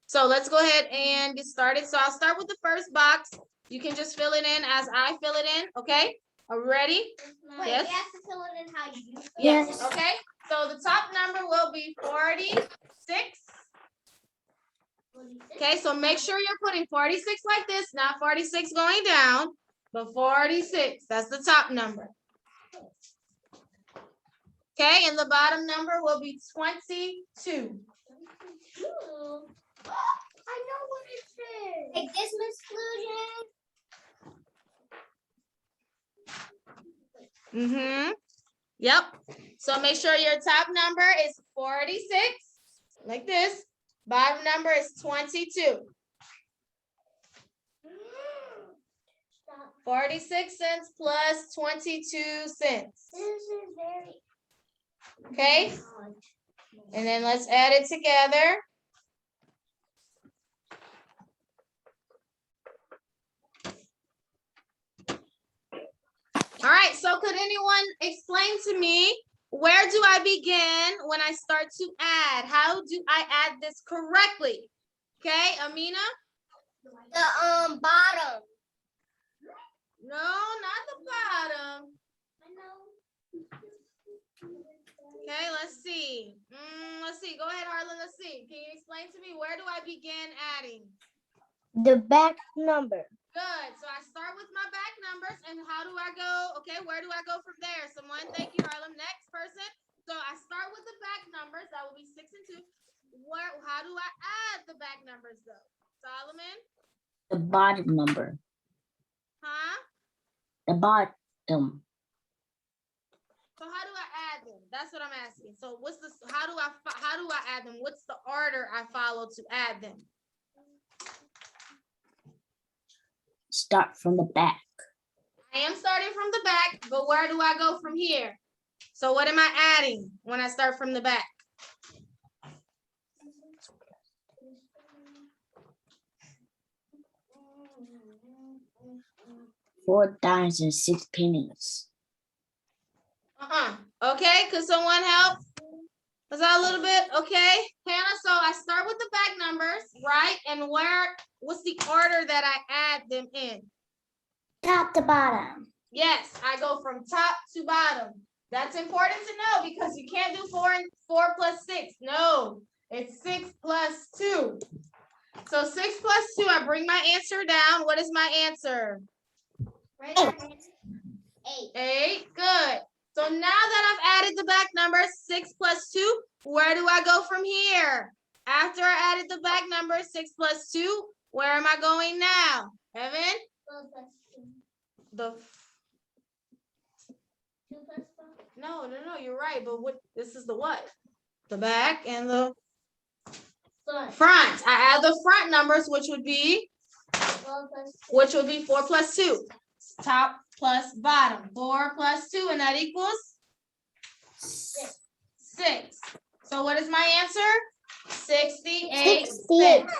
[SPEAKER 1] So let's go ahead and get started. So I'll start with the first box. You can just fill it in as I fill it in, okay? Are we ready?
[SPEAKER 3] Wait,
[SPEAKER 1] Yes.
[SPEAKER 3] you have to fill it in how you.
[SPEAKER 1] Yes. Okay. So the top number will be 46. Okay, so make sure you're putting 46 like this, not 46 going down, but 46. That's the top number. Okay, and the bottom number will be 22.
[SPEAKER 3] Ooh. I know what it is. Like this, Miss Flugen.
[SPEAKER 1] Yep. So make sure your top number is 46, like this. Bottom number is 22. 46 cents plus 22 cents.
[SPEAKER 3] This is very.
[SPEAKER 1] Okay. And then let's add it together. All right, so could anyone explain to me, where do I begin when I start to add? How do I add this correctly? Okay, Amina?
[SPEAKER 3] The bottom.
[SPEAKER 1] No, not the bottom.
[SPEAKER 3] I know.
[SPEAKER 1] Okay, let's see. Let's see. Go ahead, Harlan. Let's see. Can you explain to me, where do I begin adding?
[SPEAKER 2] The back number.
[SPEAKER 1] Good. So I start with my back numbers, and how do I go? Okay, where do I go from there? Someone, thank you, Harlem. Next person. So I start with the back numbers. That will be 6 and 2. How do I add the back numbers though? Solomon?
[SPEAKER 5] The bottom number.
[SPEAKER 1] Huh?
[SPEAKER 5] The bottom.
[SPEAKER 1] So how do I add them? That's what I'm asking. So what's the how do I add them? What's the order I follow to add them?
[SPEAKER 5] Start from the back.
[SPEAKER 1] I am starting from the back, but where do I go from here? So what am I adding when I start from the back?
[SPEAKER 5] $4.06.
[SPEAKER 1] Okay, could someone help? Was that a little bit? Okay, Hannah, so I start with the back numbers, right? And what's the order that I add them in?
[SPEAKER 3] Top to bottom.
[SPEAKER 1] Yes, I go from top to bottom. That's important to know because you can't do 4 plus 6. No, it's 6 plus 2. So 6 plus 2, I bring my answer down. What is my answer?
[SPEAKER 3] 8.
[SPEAKER 1] 8, good. So now that I've added the back numbers, 6 plus 2, where do I go from here? After I added the back number, 6 plus 2, where am I going now? Evan? No, you're right. But this is the what? The back and the front. I add the front numbers, which would be 4 plus 2. Top plus bottom. 4 plus 2, and that equals 6. So what is my answer? 68 cents.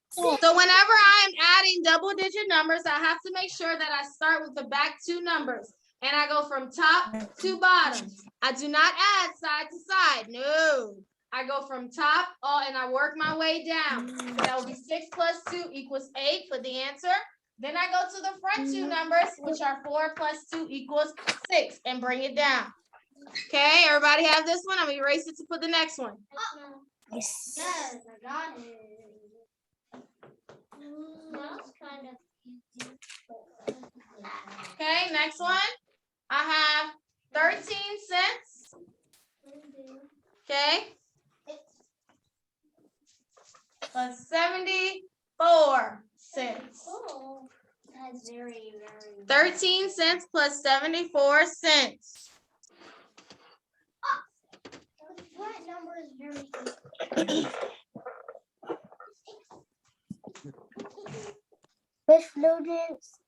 [SPEAKER 1] So whenever I am adding double-digit numbers, I have to make sure that I start with the back 2 numbers. And I go from top to bottom. I do not add side to side. No. I go from top, and I work my way down. So that will be 6 plus 2 equals 8 for the answer. Then I go to the front 2 numbers, which are 4 plus 2 equals 6, and bring it down. Okay, everybody have this one? I'm going to erase it to put the next one.
[SPEAKER 3] Yes, I got it. That's kind of easy.
[SPEAKER 1] Okay, next one. I have 13 cents. Okay. Plus 74 cents.
[SPEAKER 3] Oh, that's very, very.
[SPEAKER 1] 13 cents plus 74 cents.
[SPEAKER 3] What number is very
[SPEAKER 2] Miss Florence.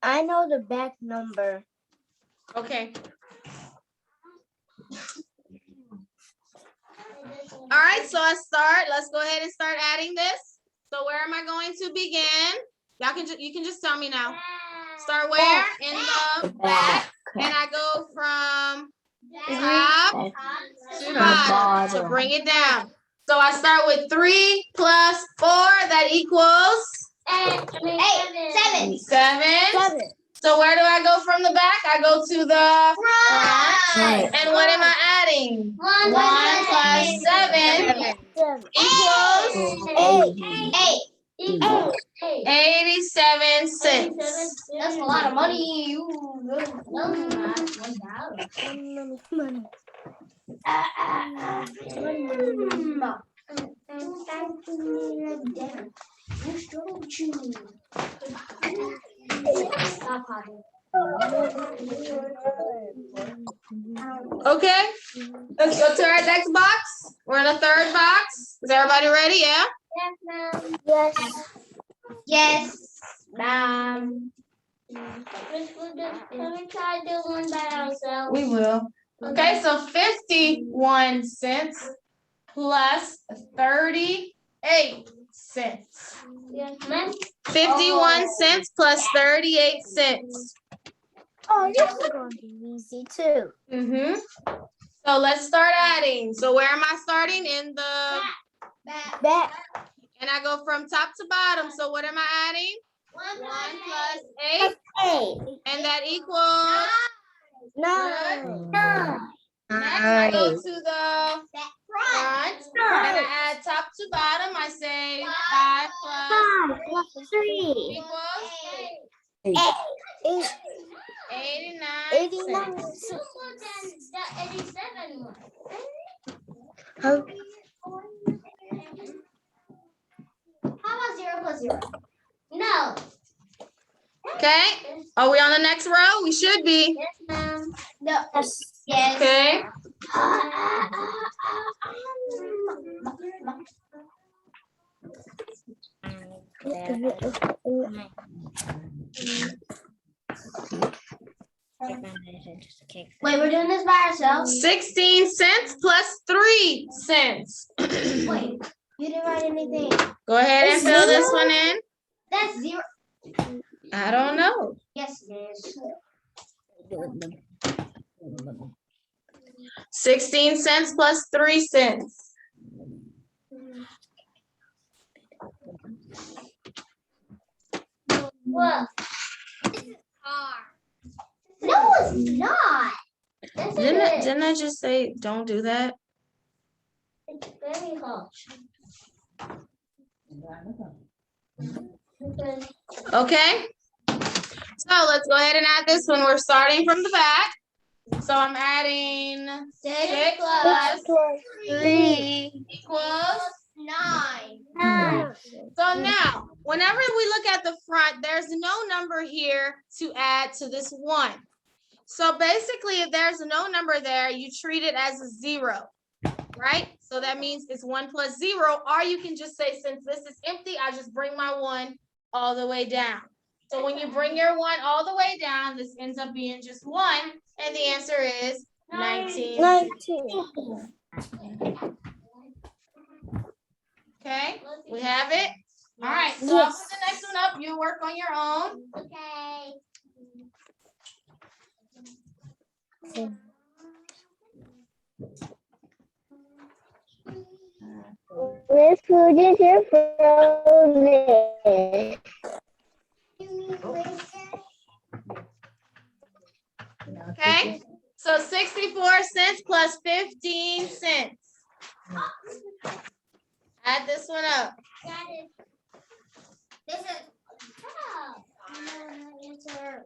[SPEAKER 2] I know the back number.
[SPEAKER 1] Okay. All right, so let's go ahead and start adding this. So where am I going to begin? You can just tell me now. Start where? In the back. And I go from top to bottom to bring it down. So I start with 3 plus 4, that equals 7. So where do I go from the back? I go to the front. And what am I adding? 1 plus 7 equals 87 cents.
[SPEAKER 3] That's a lot of money.
[SPEAKER 2] Money.
[SPEAKER 1] Okay, let's go to our next box. We're in the third box. Is everybody ready? Yeah?
[SPEAKER 2] Yes.
[SPEAKER 3] Yes, ma'am. Let me try to do one by ourselves.
[SPEAKER 1] We will. Okay, so 51 cents plus 38 cents.
[SPEAKER 3] Yes, ma'am.
[SPEAKER 1] 51 cents plus 38 cents.
[SPEAKER 2] Oh, this is going to be easy too.
[SPEAKER 1] So let's start adding. So where am I starting? In the
[SPEAKER 2] Back.
[SPEAKER 1] and I go from top to bottom. So what am I adding? 1 plus 8. And that equals Good. Next, I go to the front, and I add top to bottom. I say 5 plus
[SPEAKER 3] 3
[SPEAKER 1] equals 89 cents.
[SPEAKER 3] The 87 one. How about 0 plus 0? No.
[SPEAKER 1] Okay, are we on the next row? We should be.
[SPEAKER 3] Yes, ma'am. No. Yes.
[SPEAKER 1] Okay.
[SPEAKER 3] Wait, we're doing this by ourselves?
[SPEAKER 1] 16 cents plus 3 cents.
[SPEAKER 3] Wait, you didn't write anything.
[SPEAKER 1] Go ahead and fill this one in.
[SPEAKER 3] That's 0.
[SPEAKER 1] I don't know.
[SPEAKER 3] Yes, it is.
[SPEAKER 1] 16 cents plus 3 cents.
[SPEAKER 3] What? This is hard. No, it's not. Yes, it is.
[SPEAKER 1] Didn't I just say don't do that?
[SPEAKER 3] It's very hard.
[SPEAKER 1] Okay. So let's go ahead and add this one. We're starting from the back. So I'm adding 6 plus 3 equals
[SPEAKER 3] 9.
[SPEAKER 1] So now, whenever we look at the front, there's no number here to add to this 1. So basically, if there's no number there, you treat it as a 0, right? So that means it's 1 plus 0, or you can just say, since this is empty, I just bring my 1 all the way down. So when you bring your 1 all the way down, this ends up being just 1, and the answer is 19. Okay, we have it. All right, so I'll put the next one up. You work on your own.
[SPEAKER 3] Okay.
[SPEAKER 2] Miss Fuji, you're frozen.
[SPEAKER 1] Okay, so 64 cents plus 15 cents. Add this one up.
[SPEAKER 3] Got it. This is. Oh. Answer.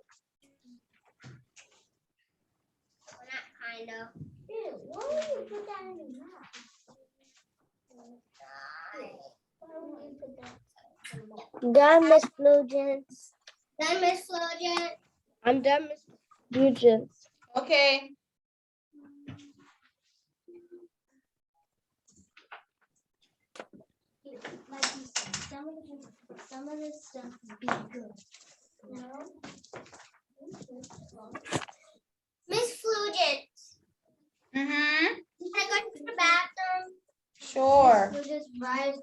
[SPEAKER 3] Well, not kind of. Ew, why would you put that in the mouth? Why would you put that in the mouth?
[SPEAKER 2] Done, Miss Flugence.
[SPEAKER 3] Done, Miss Flogent.
[SPEAKER 2] I'm done, Miss Flugence.
[SPEAKER 1] Okay.
[SPEAKER 3] Like you said, some of this stuff would be good. No? Miss Flugent,
[SPEAKER 1] Mm-hmm.
[SPEAKER 3] can I go to the bathroom?
[SPEAKER 1] Sure.
[SPEAKER 3] We'll just rise.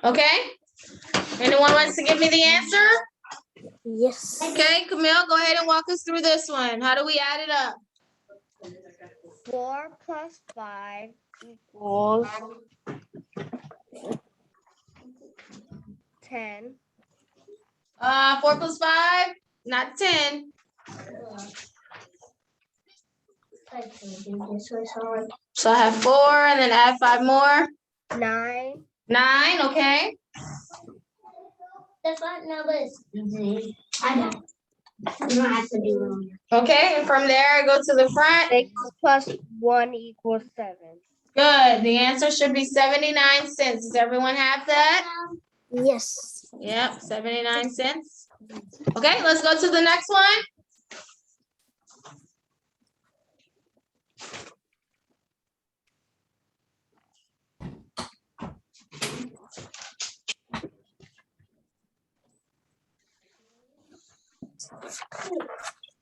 [SPEAKER 1] Okay. Anyone wants to give me the answer?
[SPEAKER 2] Yes.
[SPEAKER 1] Okay, Camille, go ahead and walk us through this one. How do we add it up?
[SPEAKER 2] 4 plus 5 equals 10.
[SPEAKER 1] 4 plus 5, not 10. So I have 4 and then add 5 more.
[SPEAKER 2] 9.
[SPEAKER 1] 9, okay.
[SPEAKER 3] The front number is easy. I know. You don't have to do it.
[SPEAKER 1] Okay, and from there I go to the front.
[SPEAKER 2] 6 plus 1 equals 7.
[SPEAKER 1] Good. The answer should be 79 cents. Does everyone have that?
[SPEAKER 2] Yes.
[SPEAKER 1] Yep, 79 cents. Okay, let's go to the next one.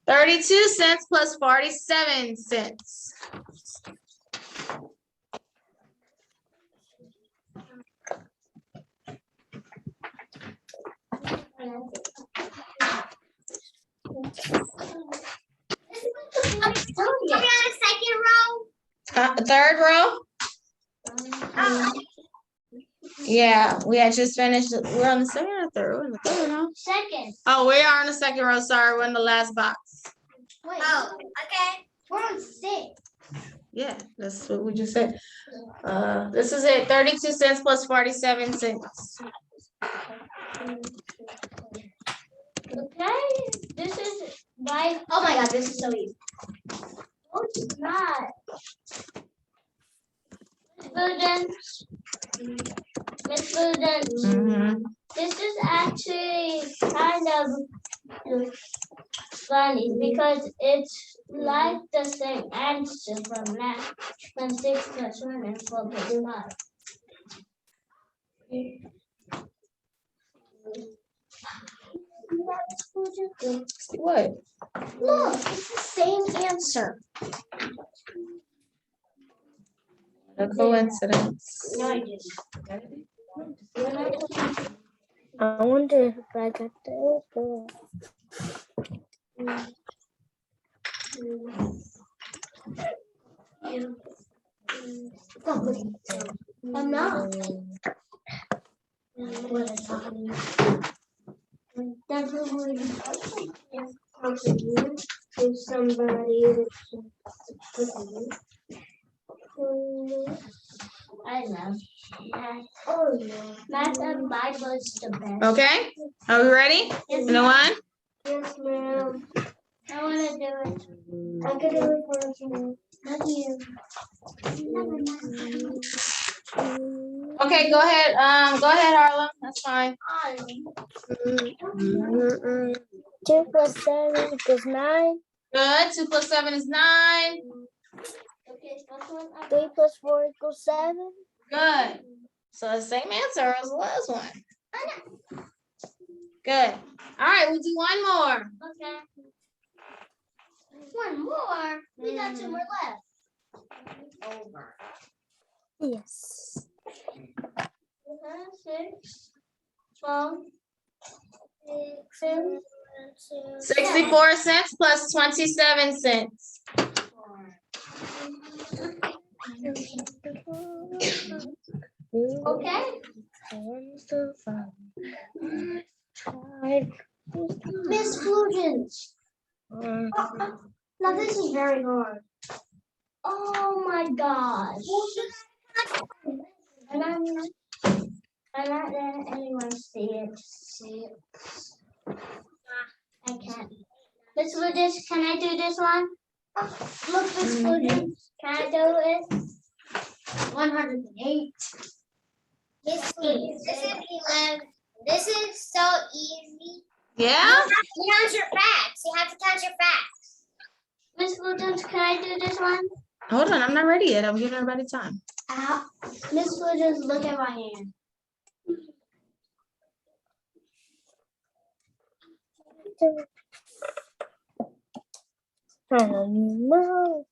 [SPEAKER 1] $32 plus 47 cents.
[SPEAKER 3] Are we on the second row?
[SPEAKER 1] Third row. Yeah, we had just finished. We're on the second or third? We're on the third, huh?
[SPEAKER 3] Second.
[SPEAKER 1] Oh, we are on the second row. Sorry, we're in the last box.
[SPEAKER 3] Wait. Oh, okay. We're on 6.
[SPEAKER 1] Yeah, that's what we just said. This is it. 32 cents plus 47 cents.
[SPEAKER 3] Okay. This is my. Oh my God, this is so easy. Oh, it's not. Miss Prudence. This is actually kind of funny because it's like the same answer from math, from 6 plus 1 and 4 plus 5.
[SPEAKER 1] What?
[SPEAKER 3] Look, it's the same answer.
[SPEAKER 1] A coincidence.
[SPEAKER 3] No, I didn't.
[SPEAKER 2] I wonder if I got the
[SPEAKER 3] I'm not. Definitely to somebody. I know. Oh no. Math and Bible is the best.
[SPEAKER 1] Okay, are we ready?
[SPEAKER 3] Yes,
[SPEAKER 1] No one?
[SPEAKER 3] Yes, ma'am. I want to do it. I can do it for you. Not you.
[SPEAKER 1] Okay, go ahead. Go ahead, Harlem. That's fine.
[SPEAKER 2] 2 plus 7 equals 9.
[SPEAKER 1] Good. 2 plus 7 is 9.
[SPEAKER 3] Okay,
[SPEAKER 2] 3 plus 4 equals 7.
[SPEAKER 1] Good. So the same answer as the last one. Good. All right, we'll do one more.
[SPEAKER 3] Okay. One more? We got 2 more left. Over.
[SPEAKER 2] Yes.
[SPEAKER 3] 6, 12, 16,
[SPEAKER 1] 64 cents plus 27 cents.
[SPEAKER 3] Okay. Miss Flugence. Now this is very hard. Oh my gosh. I'm not letting anyone see it. I can't. Miss Flugence, can I do this one? Look, Miss Flugence, can I do it? 108. Miss Flugence, this is 11. This is so easy.
[SPEAKER 1] Yeah?
[SPEAKER 3] You have to count your facts. You have to count your facts. Miss Flugence, can I do this one?
[SPEAKER 1] Hold on, I'm not ready yet. I'm giving everybody time.
[SPEAKER 3] Miss Flugence, look at my hand.
[SPEAKER 2] I don't know.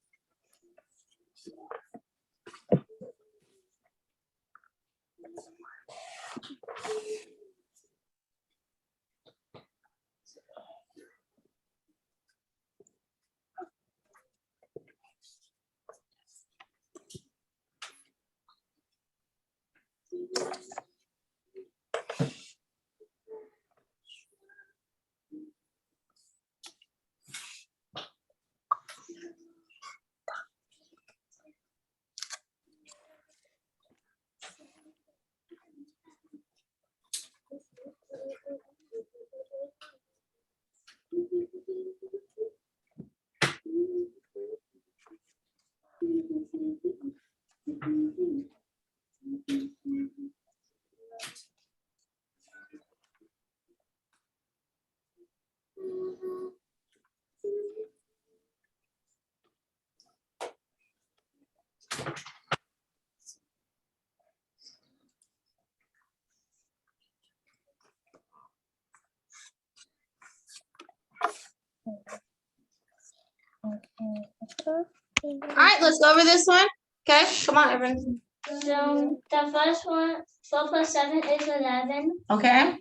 [SPEAKER 1] All right, let's go over this one. Okay, come on, everyone.
[SPEAKER 3] So the first one, 4 plus 7 is 11.
[SPEAKER 1] Okay.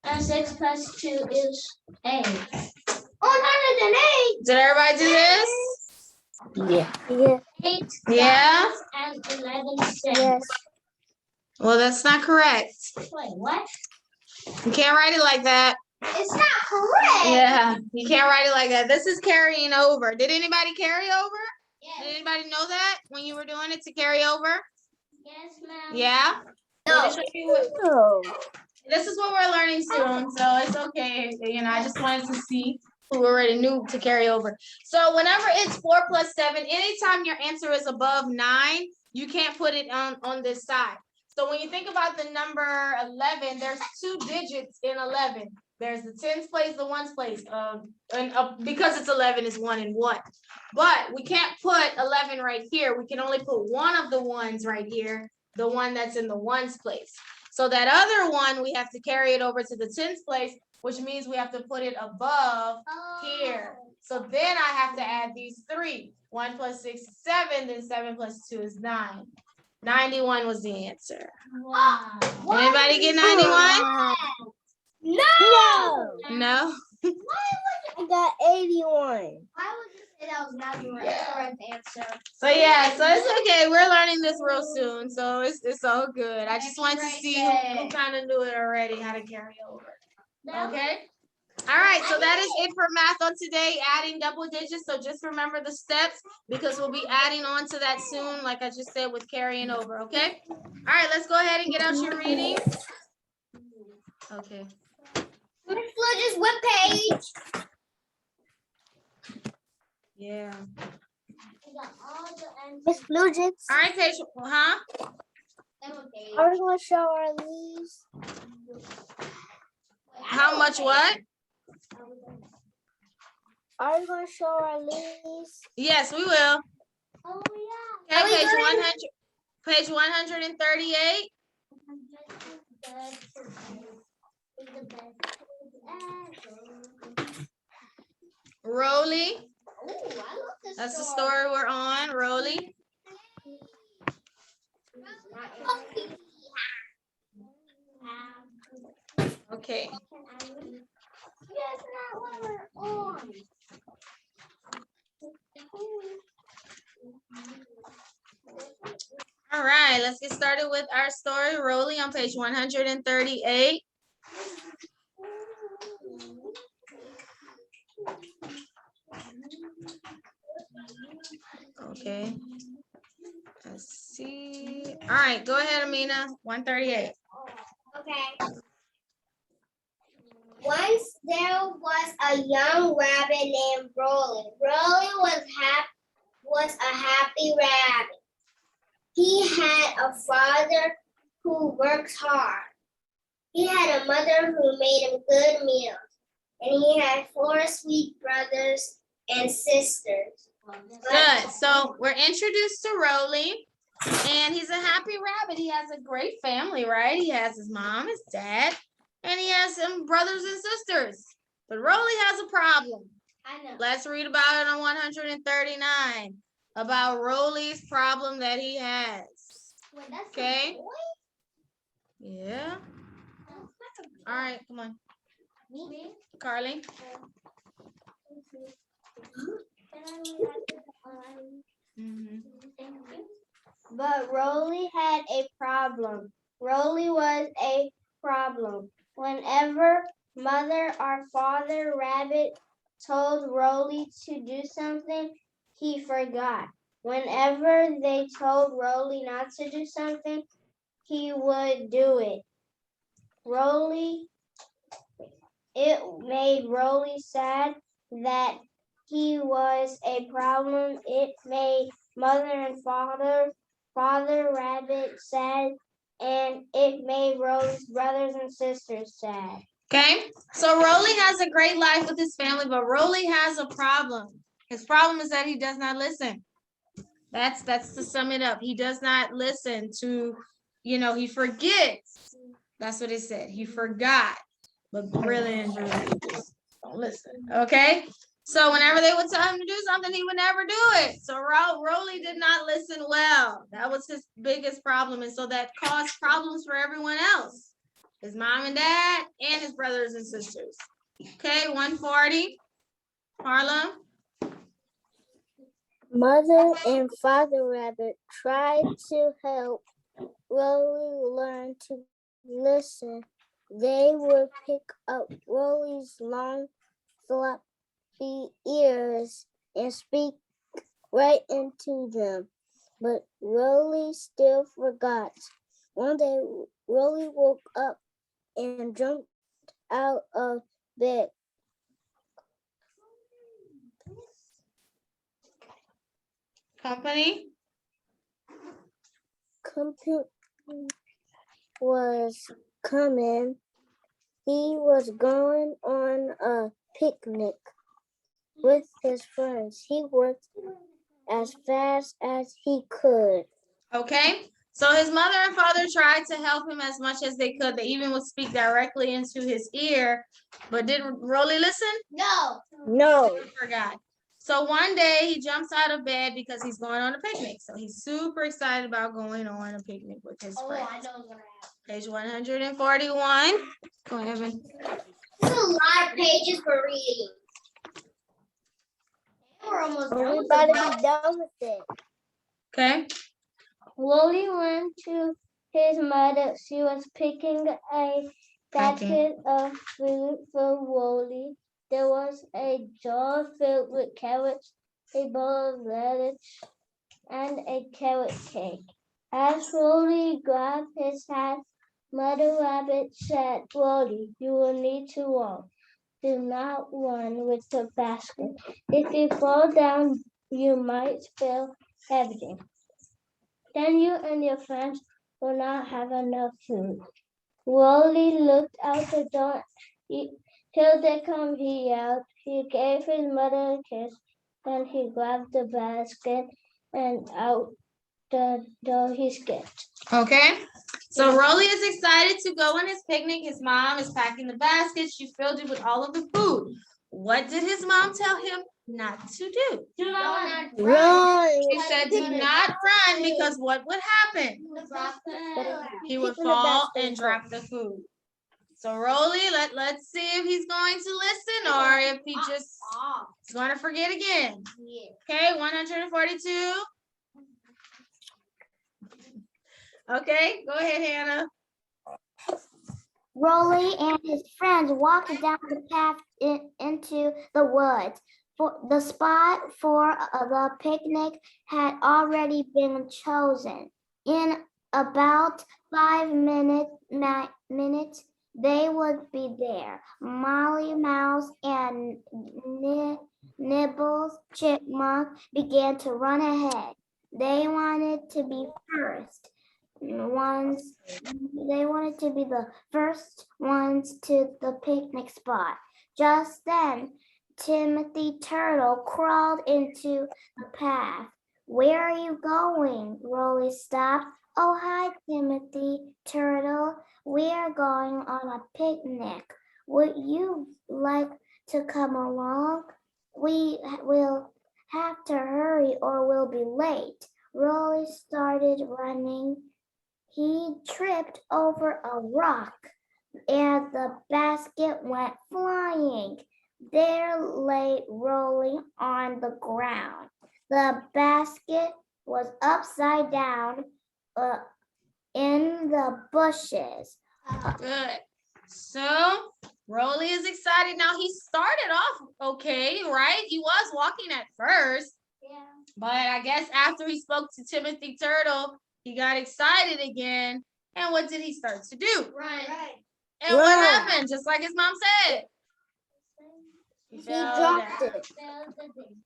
[SPEAKER 3] And 6 plus 2 is 8. 108!
[SPEAKER 1] Did everybody do this?
[SPEAKER 5] Yeah.
[SPEAKER 2] Yeah.
[SPEAKER 3] 8
[SPEAKER 1] Yeah.
[SPEAKER 3] and 11 cents.
[SPEAKER 2] Yes.
[SPEAKER 1] Well, that's not correct.
[SPEAKER 3] Wait, what?
[SPEAKER 1] You can't write it like that.
[SPEAKER 3] It's not correct.
[SPEAKER 1] Yeah, you can't write it like that. This is carrying over. Did anybody carry over?
[SPEAKER 3] Yes,
[SPEAKER 1] Did anybody know that when you were doing it to carry over?
[SPEAKER 3] yes, ma'am.
[SPEAKER 1] Yeah?
[SPEAKER 3] No.
[SPEAKER 2] No.
[SPEAKER 1] This is what we're learning soon, so it's okay. You know, I just wanted to see who already knew to carry over. So whenever it's 4 plus 7, anytime your answer is above 9, you can't put it on this side. So when you think about the number 11, there's 2 digits in 11. There's the tens place, the ones place. Because it's 11, it's 1 and 1. But we can't put 11 right here. We can only put one of the ones right here, the one that's in the ones place. So that other one, we have to carry it over to the tens place, which means we have to put it above here. So then I have to add these 3. 1 plus 6 is 7, then 7 plus 2 is 9. 91 was the answer.
[SPEAKER 3] Wow.
[SPEAKER 1] Anybody get 91?
[SPEAKER 2] No.
[SPEAKER 1] No?
[SPEAKER 2] I got 81.
[SPEAKER 3] Why would you say that was not the correct answer?
[SPEAKER 1] So yeah, so it's okay. We're learning this real soon, so it's all good. I just wanted to see who kind of knew it already, how to carry over. Okay? All right, so that is it for math on today, adding double digits. So just remember the steps because we'll be adding on to that soon, like I just said with carrying over, okay? All right, let's go ahead and get out your reading. Okay.
[SPEAKER 3] Just what page?
[SPEAKER 1] Yeah.
[SPEAKER 2] Miss Blue Jits,
[SPEAKER 1] All right, page, huh?
[SPEAKER 2] are we going to show our leaves?
[SPEAKER 1] How much what?
[SPEAKER 2] Are we going to show our leaves?
[SPEAKER 1] Yes, we will.
[SPEAKER 3] Oh yeah.
[SPEAKER 1] Okay, page 100, page 138. Rowley.
[SPEAKER 3] Oh, I love this.
[SPEAKER 1] That's the story we're on, Rowley. Okay.
[SPEAKER 3] Yes, not what we're on.
[SPEAKER 1] All right, let's get started with our story, Rowley, on page 138. Okay. Let's see. All right, go ahead, Amina. 138.
[SPEAKER 3] Okay. Once there was a young rabbit named Rowley. Rowley was a happy rabbit. He had a father who worked hard. He had a mother who made him good meals. And he had 4 sweet brothers and sisters.
[SPEAKER 1] Good. So we're introduced to Rowley, and he's a happy rabbit. He has a great family, right? He has his mom, his dad, and he has some brothers and sisters. But Rowley has a problem.
[SPEAKER 3] I know.
[SPEAKER 1] Let's read about it on 139. About Rowley's problem that he has.
[SPEAKER 3] Wait, that's
[SPEAKER 1] Okay.
[SPEAKER 3] a boy?
[SPEAKER 1] Yeah. All right, come on,
[SPEAKER 3] Me?
[SPEAKER 1] Carly. Mhm.
[SPEAKER 3] But Rowley had a problem. Rowley was a problem. Whenever Mother or Father Rabbit told Rowley to do something, he forgot. Whenever they told Rowley not to do something, he would do it. It made Rowley sad that he was a problem. It made Mother and Father Rabbit sad, and it made Rowley's brothers and sisters sad.
[SPEAKER 1] Okay, so Rowley has a great life with his family, but Rowley has a problem. His problem is that he does not listen. That's to sum it up. He does not listen to, he forgets. That's what it said. He forgot, but really and really just don't listen. Okay, so whenever they would tell him to do something, he would never do it. So Rowley did not listen well. That was his biggest problem, and so that caused problems for everyone else. His mom and dad, and his brothers and sisters. Okay, 140. Harlem.
[SPEAKER 2] Mother and Father Rabbit tried to help Rowley learned to listen, they would pick up Rowley's long, floppy ears and speak right into them. But Rowley still forgot. One day, Rowley woke up and jumped out of bed.
[SPEAKER 1] Company.
[SPEAKER 2] Company was coming. He was going on a picnic with his friends. He worked as fast as he could.
[SPEAKER 1] Okay. So his mother and father tried to help him as much as they could. They even would speak directly into his ear. But did Rowley listen?
[SPEAKER 2] No.
[SPEAKER 1] He forgot. So one day he jumps out of bed because he's going on a picnic. So he's super excited about going on a picnic with his friends.
[SPEAKER 3] I know what
[SPEAKER 1] Page 141. Go ahead, Evan.
[SPEAKER 3] There's a lot of pages for reading. We're almost done
[SPEAKER 2] We
[SPEAKER 3] with
[SPEAKER 2] better
[SPEAKER 3] the
[SPEAKER 2] be done with it.
[SPEAKER 1] Okay.
[SPEAKER 3] Rowley went to his mother. She was picking a basket of fruit for Rowley. There was a jar filled with carrots, a bowl of lettuce, and a carrot cake. As Rowley grabbed his hat, Mother Rabbit said, "Rowley, you will need to walk. Do not run with the basket. If you fall down, you might spill everything. Then you and your friends will not have enough food." Rowley looked out the door. "Here they come," he yelled. He gave his mother a kiss, then he grabbed the basket and out the door he skipped.
[SPEAKER 1] Okay. So Rowley is excited to go on his picnic. His mom is packing the basket. She filled it with all of the food. What did his mom tell him not to do?
[SPEAKER 3] Do not
[SPEAKER 2] Run.
[SPEAKER 1] She said, do not run, because what would happen? He would fall and drop the food. So Rowley, let's see if he's going to listen or if he just is going to forget again. Okay, 142. Okay, go ahead, Hannah.
[SPEAKER 3] Rowley and his friends walked down the path into the woods. The spot for the picnic had already been chosen. In about 5 minutes, they would be there. Molly Mouse and Nibbles Chipmunk began to run ahead. They wanted to be the first ones to the picnic spot. Just then, Timothy Turtle crawled into the path. "Where are you going?" Rowley stopped. "Oh, hi, Timothy Turtle. We're going on a picnic. Would you like to come along? We will have to hurry or we'll be late." Rowley started running. He tripped over a rock and the basket went flying. There lay Rowley on the ground. The basket was upside down in the bushes.
[SPEAKER 1] Good. So Rowley is excited. Now he started off okay, right? He was walking at first.
[SPEAKER 3] Yeah.
[SPEAKER 1] But I guess after he spoke to Timothy Turtle, he got excited again. And what did he start to do?
[SPEAKER 3] Right.
[SPEAKER 1] And what happened? Just like his mom said.
[SPEAKER 2] He dropped it.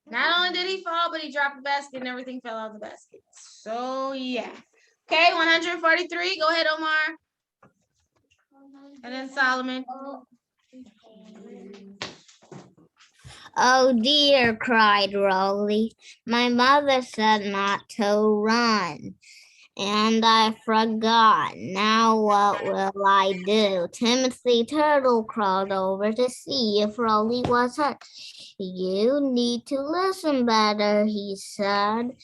[SPEAKER 1] Not only did he fall, but he dropped the basket and everything fell out of the basket. So yeah. Okay, 143. Go ahead, Omar. And then Solomon.
[SPEAKER 4] Oh dear, cried Rowley. My mother said not to run, and I forgot. Now what will I do? Timothy Turtle crawled over to see if Rowley was hurt. You need to listen better, he said.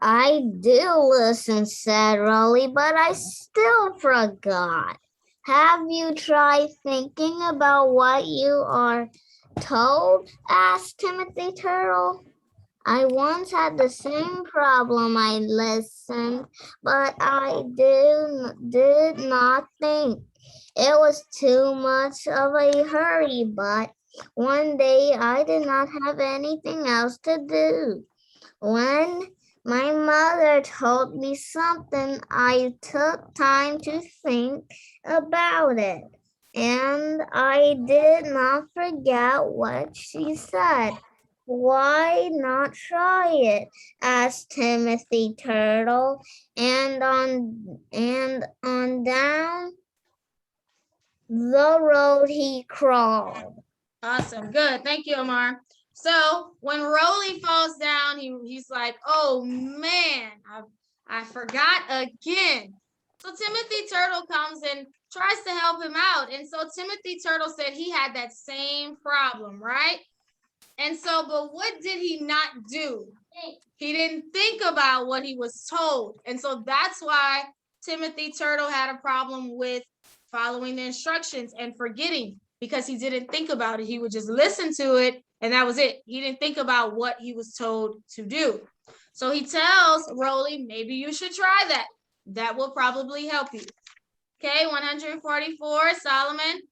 [SPEAKER 4] I do listen, said Rowley, but I still forgot. Have you tried thinking about what you are told? Asked Timothy Turtle. I once had the same problem. I listened, but I did not think. It was too much of a hurry, but one day I did not have anything else to do. When my mother told me something, I took time to think about it. And I did not forget what she said. Why not try it? Asked Timothy Turtle. And on down the road he crawled.
[SPEAKER 1] Awesome. Good. Thank you, Omar. So when Rowley falls down, he's like, oh man, I forgot again. So Timothy Turtle comes and tries to help him out. And so Timothy Turtle said he had that same problem, right? And so, but what did he not do? He didn't think about what he was told. And so that's why Timothy Turtle had a problem with following the instructions and forgetting, because he didn't think about it. He would just listen to it and that was it. He didn't think about what he was told to do. So he tells Rowley, maybe you should try that. That will probably help you. Okay, 144, Solomon.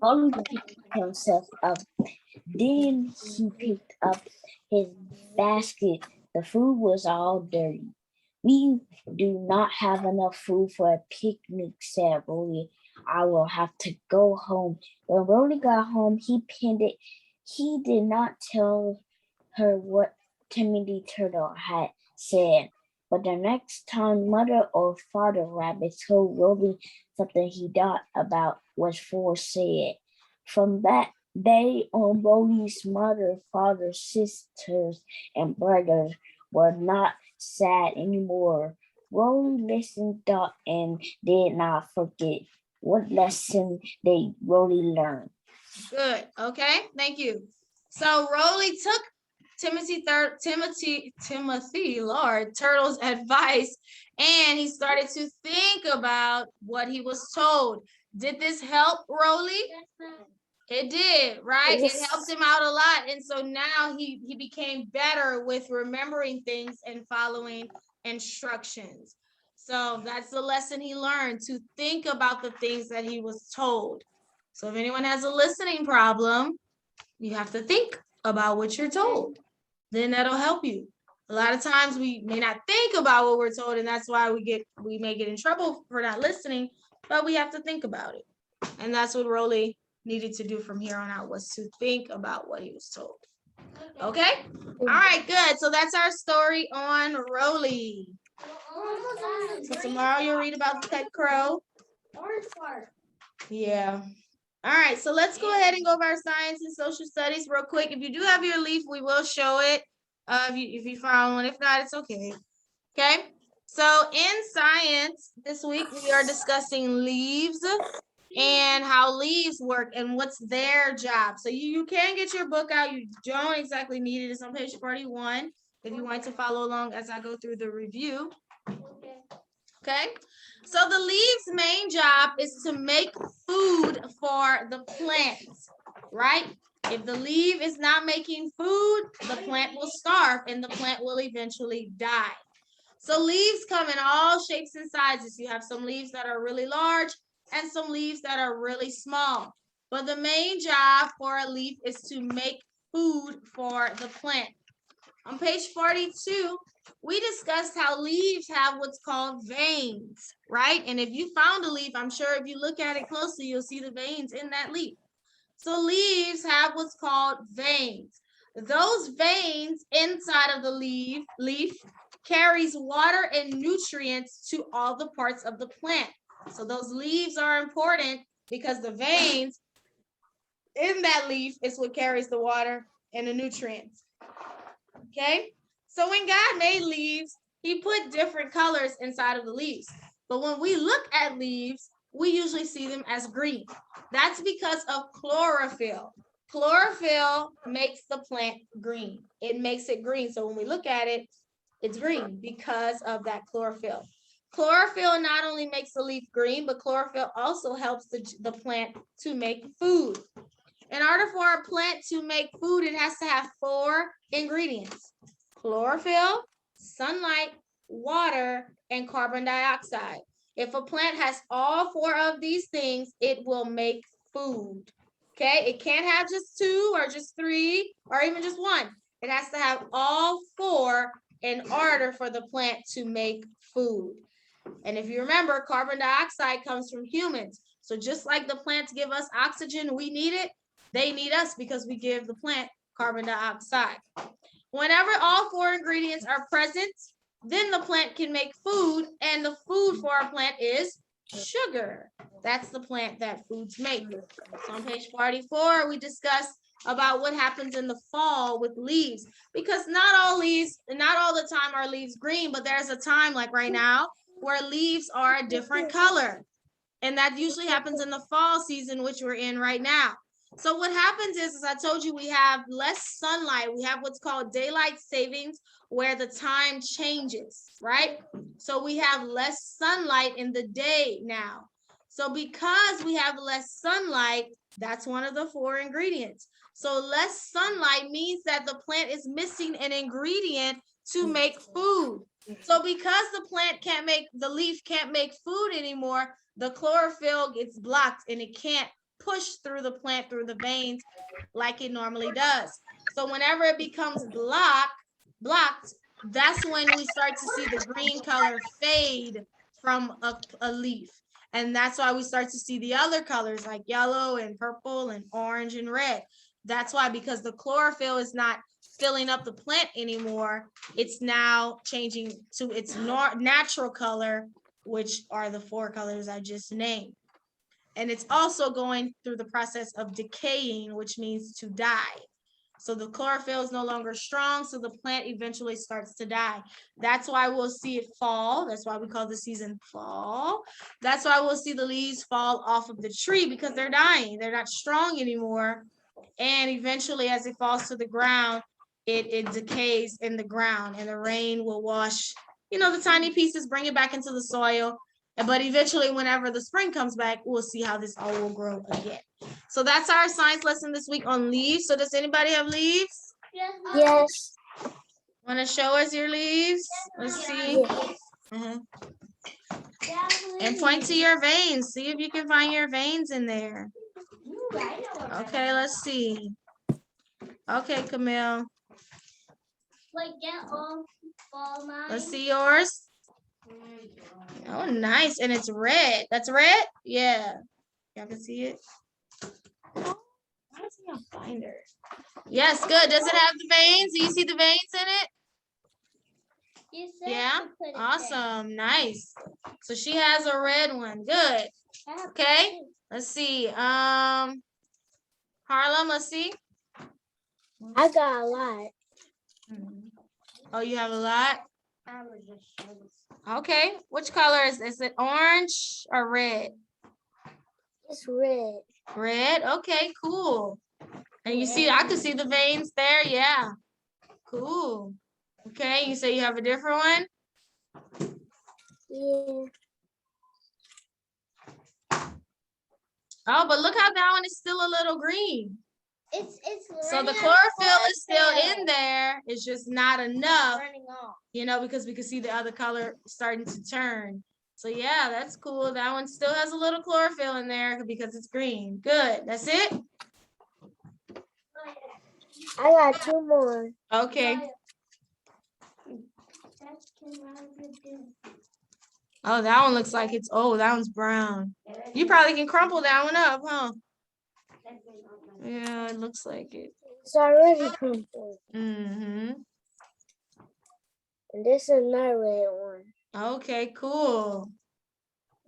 [SPEAKER 5] Rowley picked himself up. Then he picked up his basket. The food was all dirty. We do not have enough food for a picnic, said Rowley. I will have to go home. When Rowley got home, he pinned it. He did not tell her what Timothy Turtle had said. But the next time Mother or Father Rabbit told Rowley something he thought about what Four said. From that day on, Rowley's mother, father, sisters, and brothers were not sad anymore. Rowley listened, thought, and did not forget what lesson Rowley learned.
[SPEAKER 1] Good. Okay. Thank you. So Rowley took Timothy Turtle's advice, and he started to think about what he was told. Did this help Rowley? It did, right?
[SPEAKER 2] Yes.
[SPEAKER 1] It helped him out a lot. And so now he became better with remembering things and following instructions. So that's the lesson he learned, to think about the things that he was told. So if anyone has a listening problem, you have to think about what you're told. Then that'll help you. A lot of times we may not think about what we're told, and that's why we may get in trouble for not listening, but we have to think about it. And that's what Rowley needed to do from here on out, was to think about what he was told. Okay? All right, good. So that's our story on Rowley. So tomorrow you'll read about the pet crow. Yeah. All right, so let's go ahead and go over our science and social studies real quick. If you do have your leaf, we will show it if you found one. If not, it's okay. Okay, so in science this week, we are discussing leaves and how leaves work and what's their job. So you can get your book out. You don't exactly need it. It's on page 41 if you want to follow along as I go through the review. Okay, so the leaves' main job is to make food for the plants, right? If the leaf is not making food, the plant will starve and the plant will eventually die. So leaves come in all shapes and sizes. You have some leaves that are really large and some leaves that are really small. But the main job for a leaf is to make food for the plant. On page 42, we discussed how leaves have what's called veins, right? And if you found a leaf, I'm sure if you look at it closely, you'll see the veins in that leaf. So leaves have what's called veins. Those veins inside of the leaf carries water and nutrients to all the parts of the plant. So those leaves are important because the veins in that leaf is what carries the water and the nutrients. Okay, so when God made leaves, he put different colors inside of the leaves. But when we look at leaves, we usually see them as green. That's because of chlorophyll. Chlorophyll makes the plant green. It makes it green. So when we look at it, it's green because of that chlorophyll. Chlorophyll not only makes the leaf green, but chlorophyll also helps the plant to make food. In order for a plant to make food, it has to have 4 ingredients: chlorophyll, sunlight, water, and carbon dioxide. If a plant has all 4 of these things, it will make food. Okay, it can't have just 2 or just 3 or even just 1. It has to have all 4 in order for the plant to make food. And if you remember, carbon dioxide comes from humans. So just like the plants give us oxygen, we need it, they need us because we give the plant carbon dioxide. Whenever all 4 ingredients are present, then the plant can make food, and the food for a plant is sugar. That's the plant that foods make. So on page 44, we discussed about what happens in the fall with leaves, because not all the time are leaves green, but there's a time like right now where leaves are a different color. And that usually happens in the fall season, which we're in right now. So what happens is, as I told you, we have less sunlight. We have what's called daylight savings, where the time changes, right? So we have less sunlight in the day now. So because we have less sunlight, that's one of the 4 ingredients. So less sunlight means that the plant is missing an ingredient to make food. So because the leaf can't make food anymore, the chlorophyll gets blocked and it can't push through the plant, through the veins like it normally does. So whenever it becomes blocked, that's when we start to see the green color fade from a leaf. And that's why we start to see the other colors like yellow and purple and orange and red. That's why, because the chlorophyll is not filling up the plant anymore, it's now changing to its natural color, which are the 4 colors I just named. And it's also going through the process of decaying, which means to die. So the chlorophyll is no longer strong, so the plant eventually starts to die. That's why we'll see it fall. That's why we call the season fall. That's why we'll see the leaves fall off of the tree, because they're dying. They're not strong anymore. And eventually, as it falls to the ground, it decays in the ground, and the rain will wash, the tiny pieces, bring it back into the soil. But eventually, whenever the spring comes back, we'll see how this all will grow again. So that's our science lesson this week on leaves. So does anybody have leaves?
[SPEAKER 2] Yes.
[SPEAKER 1] Want to show us your leaves? Let's see.
[SPEAKER 2] Yes.
[SPEAKER 1] And point to your veins. See if you can find your veins in there. Okay, let's see. Okay, Camille. Let's see yours. Oh, nice. And it's red. That's red? Yeah. Y'all can see it. Find her. Yes, good. Does it have the veins? Do you see the veins in it? Yeah. Awesome. Nice. So she has a red one. Good. Okay. Let's see. Harlem, let's see.
[SPEAKER 2] I got a lot.
[SPEAKER 1] Oh, you have a lot? Okay. Which color is it? Orange or red?
[SPEAKER 2] It's red.
[SPEAKER 1] Red. Okay, cool. And you see, I could see the veins there. Yeah. Cool. Okay, you say you have a different one?
[SPEAKER 2] Yeah.
[SPEAKER 1] Oh, but look how that one is still a little green.
[SPEAKER 3] It's
[SPEAKER 1] So the chlorophyll is still in there. It's just not enough, because we can see the other color starting to turn. So yeah, that's cool. That one still has a little chlorophyll in there because it's green. Good. That's it?
[SPEAKER 2] I got 2 more.
[SPEAKER 1] Okay. Oh, that one looks like that one's brown. You probably can crumple that one up, huh? Yeah, it looks like it.
[SPEAKER 2] It's already crumpled.
[SPEAKER 1] Mm-hmm.
[SPEAKER 2] And this is another red one.
[SPEAKER 1] Okay, cool.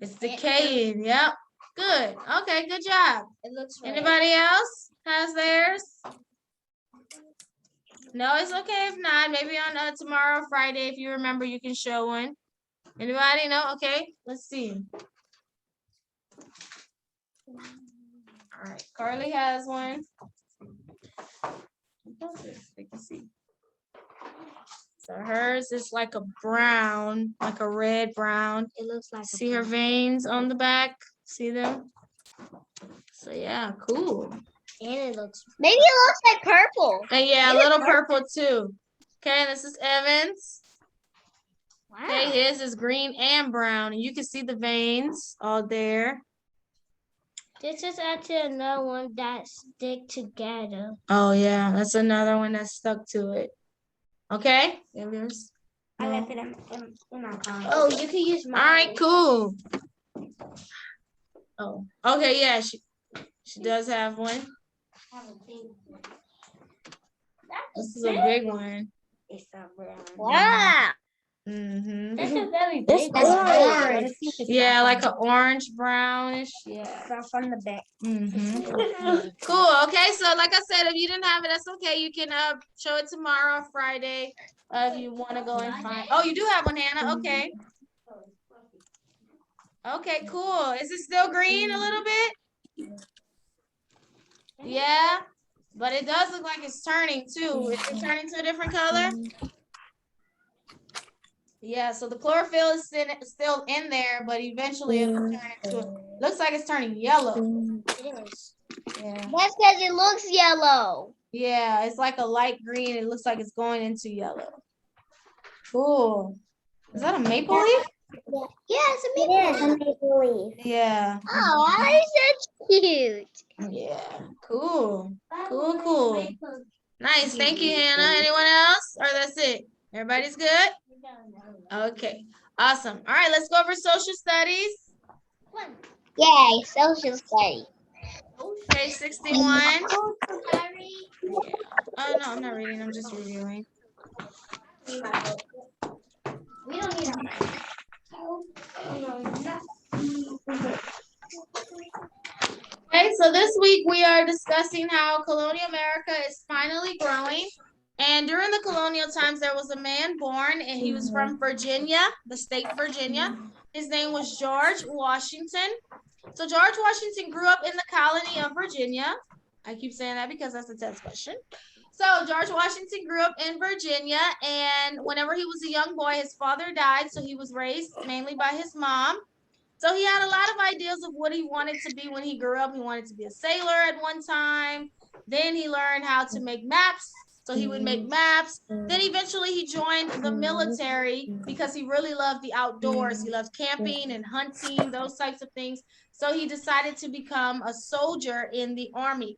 [SPEAKER 1] It's decaying. Yep. Good. Okay, good job.
[SPEAKER 3] It looks red.
[SPEAKER 1] Anybody else has theirs? No, it's okay if not. Maybe on tomorrow, Friday, if you remember, you can show one. Anybody? No? Okay. Let's see. All right. Carly has one. They can see. So hers is like a brown, like a red brown.
[SPEAKER 2] It looks like
[SPEAKER 1] See her veins on the back? See them? So yeah, cool.
[SPEAKER 3] And it looks.
[SPEAKER 4] Maybe it looks like purple.
[SPEAKER 1] And yeah, a little purple too. Okay, this is Evans.
[SPEAKER 4] Wow.
[SPEAKER 1] Okay, his is green and brown. And you can see the veins all there.
[SPEAKER 3] This is actually another one that stick together.
[SPEAKER 1] Oh yeah, that's another one that's stuck to it. Okay. Evans.
[SPEAKER 3] I left it in my car. Oh, you can use mine.
[SPEAKER 1] All right, cool. Oh, okay, yeah, she does have one. This is a big one.
[SPEAKER 3] It's a brown.
[SPEAKER 4] Wow.
[SPEAKER 1] Mm-hmm.
[SPEAKER 3] That's a very
[SPEAKER 5] This
[SPEAKER 3] big
[SPEAKER 5] is
[SPEAKER 3] one.
[SPEAKER 5] orange.
[SPEAKER 1] Yeah, like an orange brownish. Yeah.
[SPEAKER 3] From the back.
[SPEAKER 1] Mm-hmm. Cool. Okay, so like I said, if you didn't have it, that's okay. You can show it tomorrow or Friday if you want to go and find. Oh, you do have one, Hannah. Okay. Okay, cool. Is it still green a little bit? Yeah, but it does look like it's turning too. Is it turning to a different color? Yeah, so the chlorophyll is still in there, but eventually it'll turn into, looks like it's turning yellow.
[SPEAKER 3] It is.
[SPEAKER 1] Yeah.
[SPEAKER 4] That's because it looks yellow.
[SPEAKER 1] Yeah, it's like a light green. It looks like it's going into yellow. Cool. Is that a maple leaf?
[SPEAKER 4] Yeah, it's a
[SPEAKER 2] It is a maple leaf.
[SPEAKER 1] Yeah.
[SPEAKER 4] Oh, why is that cute?
[SPEAKER 1] Yeah. Cool. Cool, cool. Nice. Thank you, Hannah. Anyone else? Or that's it? Everybody's good? Okay. Awesome. All right, let's go over social studies.
[SPEAKER 4] Yay, social study.
[SPEAKER 1] Page 61. Yeah. Oh, no, I'm not reading. I'm just reviewing.
[SPEAKER 3] We don't need
[SPEAKER 1] Okay, so this week we are discussing how colonial America is finally growing. And during the colonial times, there was a man born, and he was from Virginia, the state of Virginia. His name was George Washington. So George Washington grew up in the colony of Virginia. I keep saying that because that's a test question. So George Washington grew up in Virginia, and whenever he was a young boy, his father died, so he was raised mainly by his mom. So he had a lot of ideas of what he wanted to be when he grew up. He wanted to be a sailor at one time. Then he learned how to make maps. So he would make maps. Then eventually he joined the military because he really loved the outdoors. He loved camping and hunting, those types of things. So he decided to become a soldier in the army.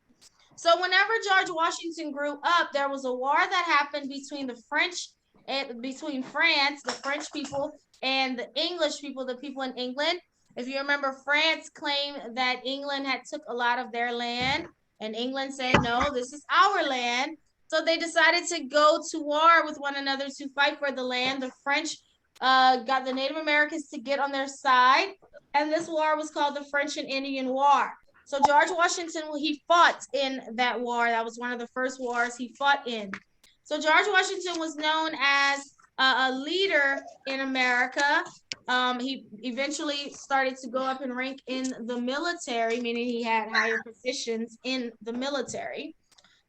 [SPEAKER 1] So whenever George Washington grew up, there was a war that happened between the French and between France, the French people, and the English people, the people in England. If you remember, France claimed that England had took a lot of their land, and England said, no, this is our land. So they decided to go to war with one another to fight for the land. The French got the Native Americans to get on their side, and this war was called the French and Indian War. So George Washington, he fought in that war. That was one of the first wars he fought in. So George Washington was known as a leader in America. He eventually started to go up in rank in the military, meaning he had higher positions in the military.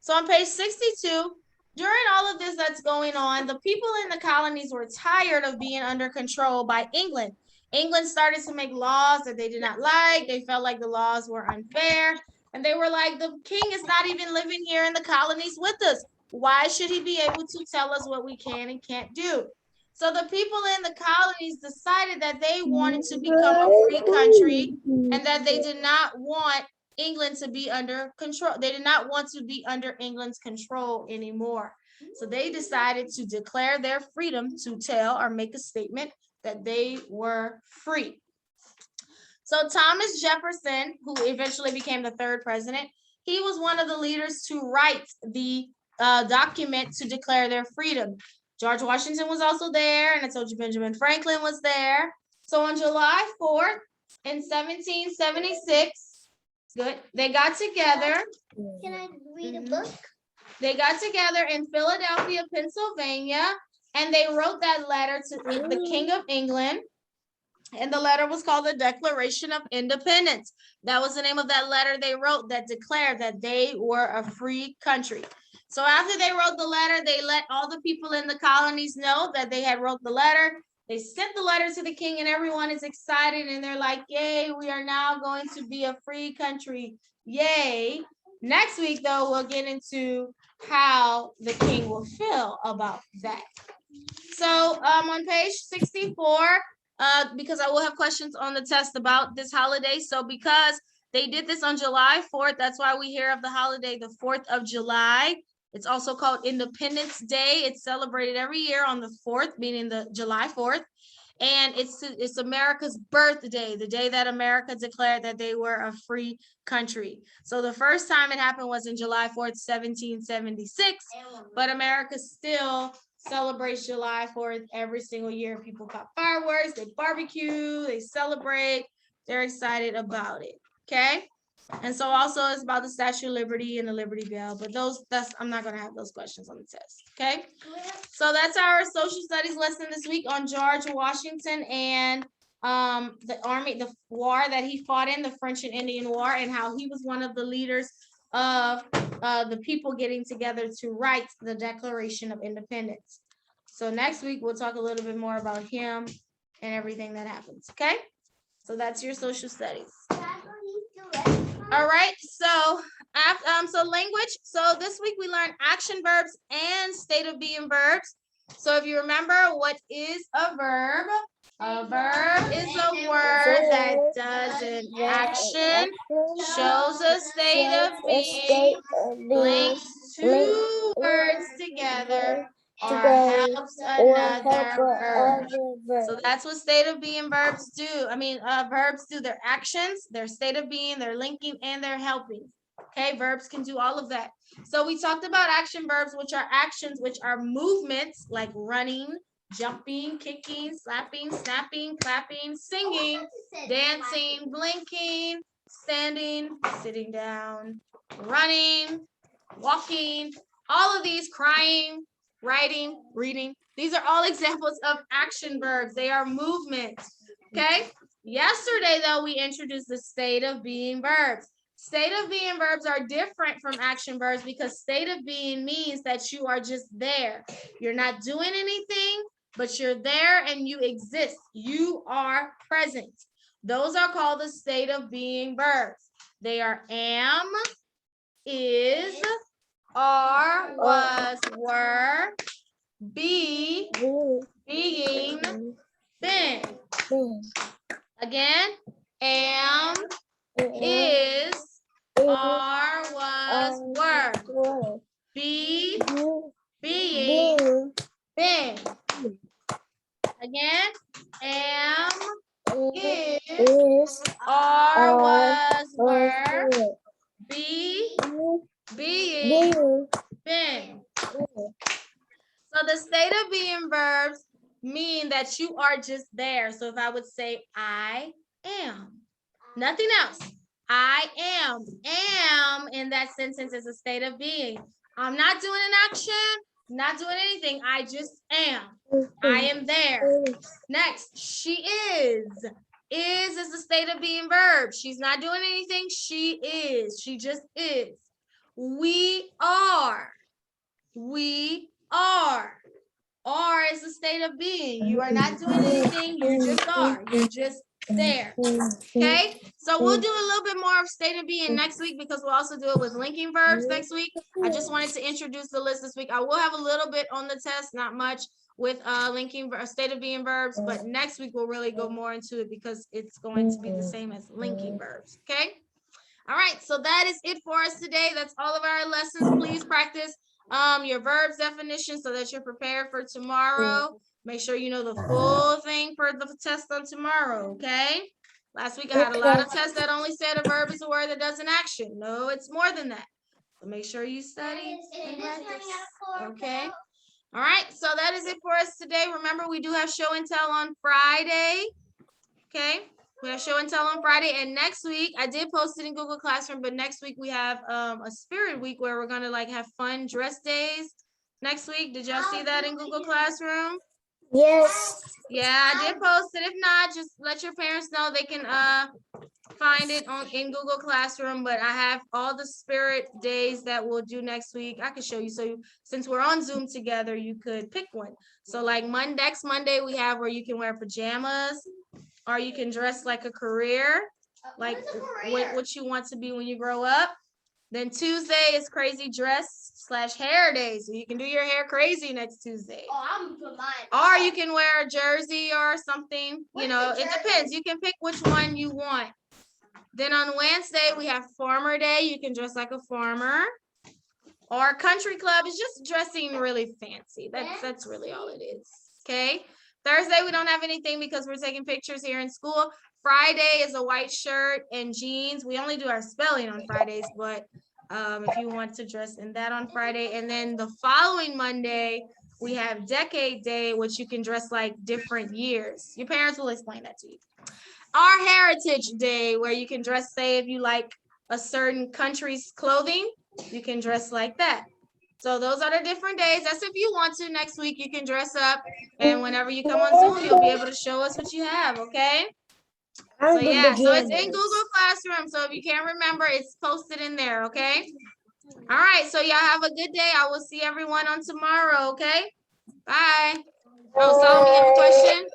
[SPEAKER 1] So on page 62, during all of this that's going on, the people in the colonies were tired of being under control by England. England started to make laws that they did not like. They felt like the laws were unfair. And they were like, the king is not even living here in the colonies with us. Why should he be able to tell us what we can and can't do? So the people in the colonies decided that they wanted to become a free country and that they did not want England to be under control. They did not want to be under England's control anymore. So they decided to declare their freedom to tell or make a statement that they were free. So Thomas Jefferson, who eventually became the third president, he was one of the leaders to write the document to declare their freedom. George Washington was also there, and I told you Benjamin Franklin was there. So on July 4th in 1776, they got together.
[SPEAKER 3] Can I read a book?
[SPEAKER 1] They got together in Philadelphia, Pennsylvania, and they wrote that letter to the King of England. And the letter was called the Declaration of Independence. That was the name of that letter they wrote that declared that they were a free country. So after they wrote the letter, they let all the people in the colonies know that they had wrote the letter. They sent the letter to the king, and everyone is excited, and they're like, yay, we are now going to be a free country. Yay. Next week, though, we'll get into how the king will feel about that. So on page 64, because I will have questions on the test about this holiday. So because they did this on July 4th, that's why we hear of the holiday, the 4th of July. It's also called Independence Day. It's celebrated every year on the 4th, meaning the July 4th. And it's America's birthday, the day that America declared that they were a free country. So the first time it happened was in July 4th, 1776, but America still celebrates July 4th every single year. People pop fireworks, they barbecue, they celebrate, they're excited about it, okay? And so also it's about the Statue of Liberty and the Liberty Bell, but I'm not gonna have those questions on the test, okay? So that's our social studies lesson this week on George Washington and the army, the war that he fought in, the French and Indian War, and how he was one of the leaders of the people getting together to write the Declaration of Independence. So next week, we'll talk a little bit more about him and everything that happens, okay? So that's your social studies. All right, so language. So this week we learned action verbs and state of being verbs. So if you remember, what is a verb? A verb is a word that does an action, shows a state of being, links two words together, or helps another verb. So that's what state of being verbs do. Verbs do their actions, their state of being, their linking, and their helping. Okay, verbs can do all of that. So we talked about action verbs, which are actions, which are movements like running, jumping, kicking, slapping, snapping, clapping, singing, dancing, blinking, standing, sitting down, running, walking, all of these, crying, writing, reading. These are all examples of action verbs. They are movements, okay? Yesterday, though, we introduced the state of being verbs. State of being verbs are different from action verbs because state of being means that you are just there. You're not doing anything, but you're there and you exist. You are present. Those are called the state of being verbs. They are am, is, are, was, were, be, being, been. Again, am, is, are, was, were, be, being, been. Again, am, is, are, was, were, be, being, been. So the state of being verbs mean that you are just there. So if I would say I am, nothing else. I am in that sentence is a state of being. I'm not doing an action, not doing anything. I just am. I am there. Next, she is. Is the state of being verb. She's not doing anything. She is. She just is. We are. We are. Are is the state of being. You are not doing anything. You just are. You're just there. Okay, so we'll do a little bit more of state of being next week because we'll also do it with linking verbs next week. I just wanted to introduce the list this week. I will have a little bit on the test, not much with linking state of being verbs, but next week we'll really go more into it because it's going to be the same as linking verbs. Okay, all right, so that is it for us today. That's all of our lessons. Please practice your verbs definition so that you're prepared for tomorrow. Make sure you know the full thing for the test on tomorrow, okay? Last week I had a lot of tests that only said a verb is a word that does an action. No, it's more than that. So make sure you study and practice, okay? All right, so that is it for us today. Remember, we do have show and tell on Friday, okay? We have show and tell on Friday, and next week, I did post it in Google Classroom, but next week we have a spirit week where we're gonna like have fun dress days next week. Did y'all see that in Google Classroom?
[SPEAKER 2] Yes.
[SPEAKER 1] Yeah, I did post it. If not, just let your parents know they can find it in Google Classroom. But I have all the spirit days that we'll do next week. I can show you. So since we're on Zoom together, you could pick one. So like next Monday we have where you can wear pajamas, or you can dress like a career, like what you want to be when you grow up. Then Tuesday is crazy dress / hair day. So you can do your hair crazy next Tuesday.
[SPEAKER 3] Oh, I'm gonna put mine.
[SPEAKER 1] Or you can wear a jersey or something,
[SPEAKER 3] What's
[SPEAKER 1] you know,
[SPEAKER 3] a
[SPEAKER 1] it
[SPEAKER 3] jersey?
[SPEAKER 1] depends. You can pick which one you want. Then on Wednesday, we have Farmer Day. You can dress like a farmer. Or Country Club is just dressing really fancy. That's really all it is. Okay. Thursday, we don't have anything because we're taking pictures here in school. Friday is a white shirt and jeans. We only do our spelling on Fridays, but if you want to dress in that on Friday. And then the following Monday, we have Decade Day, which you can dress like different years. Your parents will explain that to you. Our Heritage Day, where you can dress, say, if you like a certain country's clothing, you can dress like that. So those are the different days. That's if you want to. Next week, you can dress up. And whenever you come on Zoom, you'll be able to show us what you have, okay? So yeah, so it's in Google Classroom. So if you can't remember, it's posted in there, okay? All right, so y'all have a good day. I will see everyone on tomorrow, okay? Bye. Oh, Solomon, you have a question?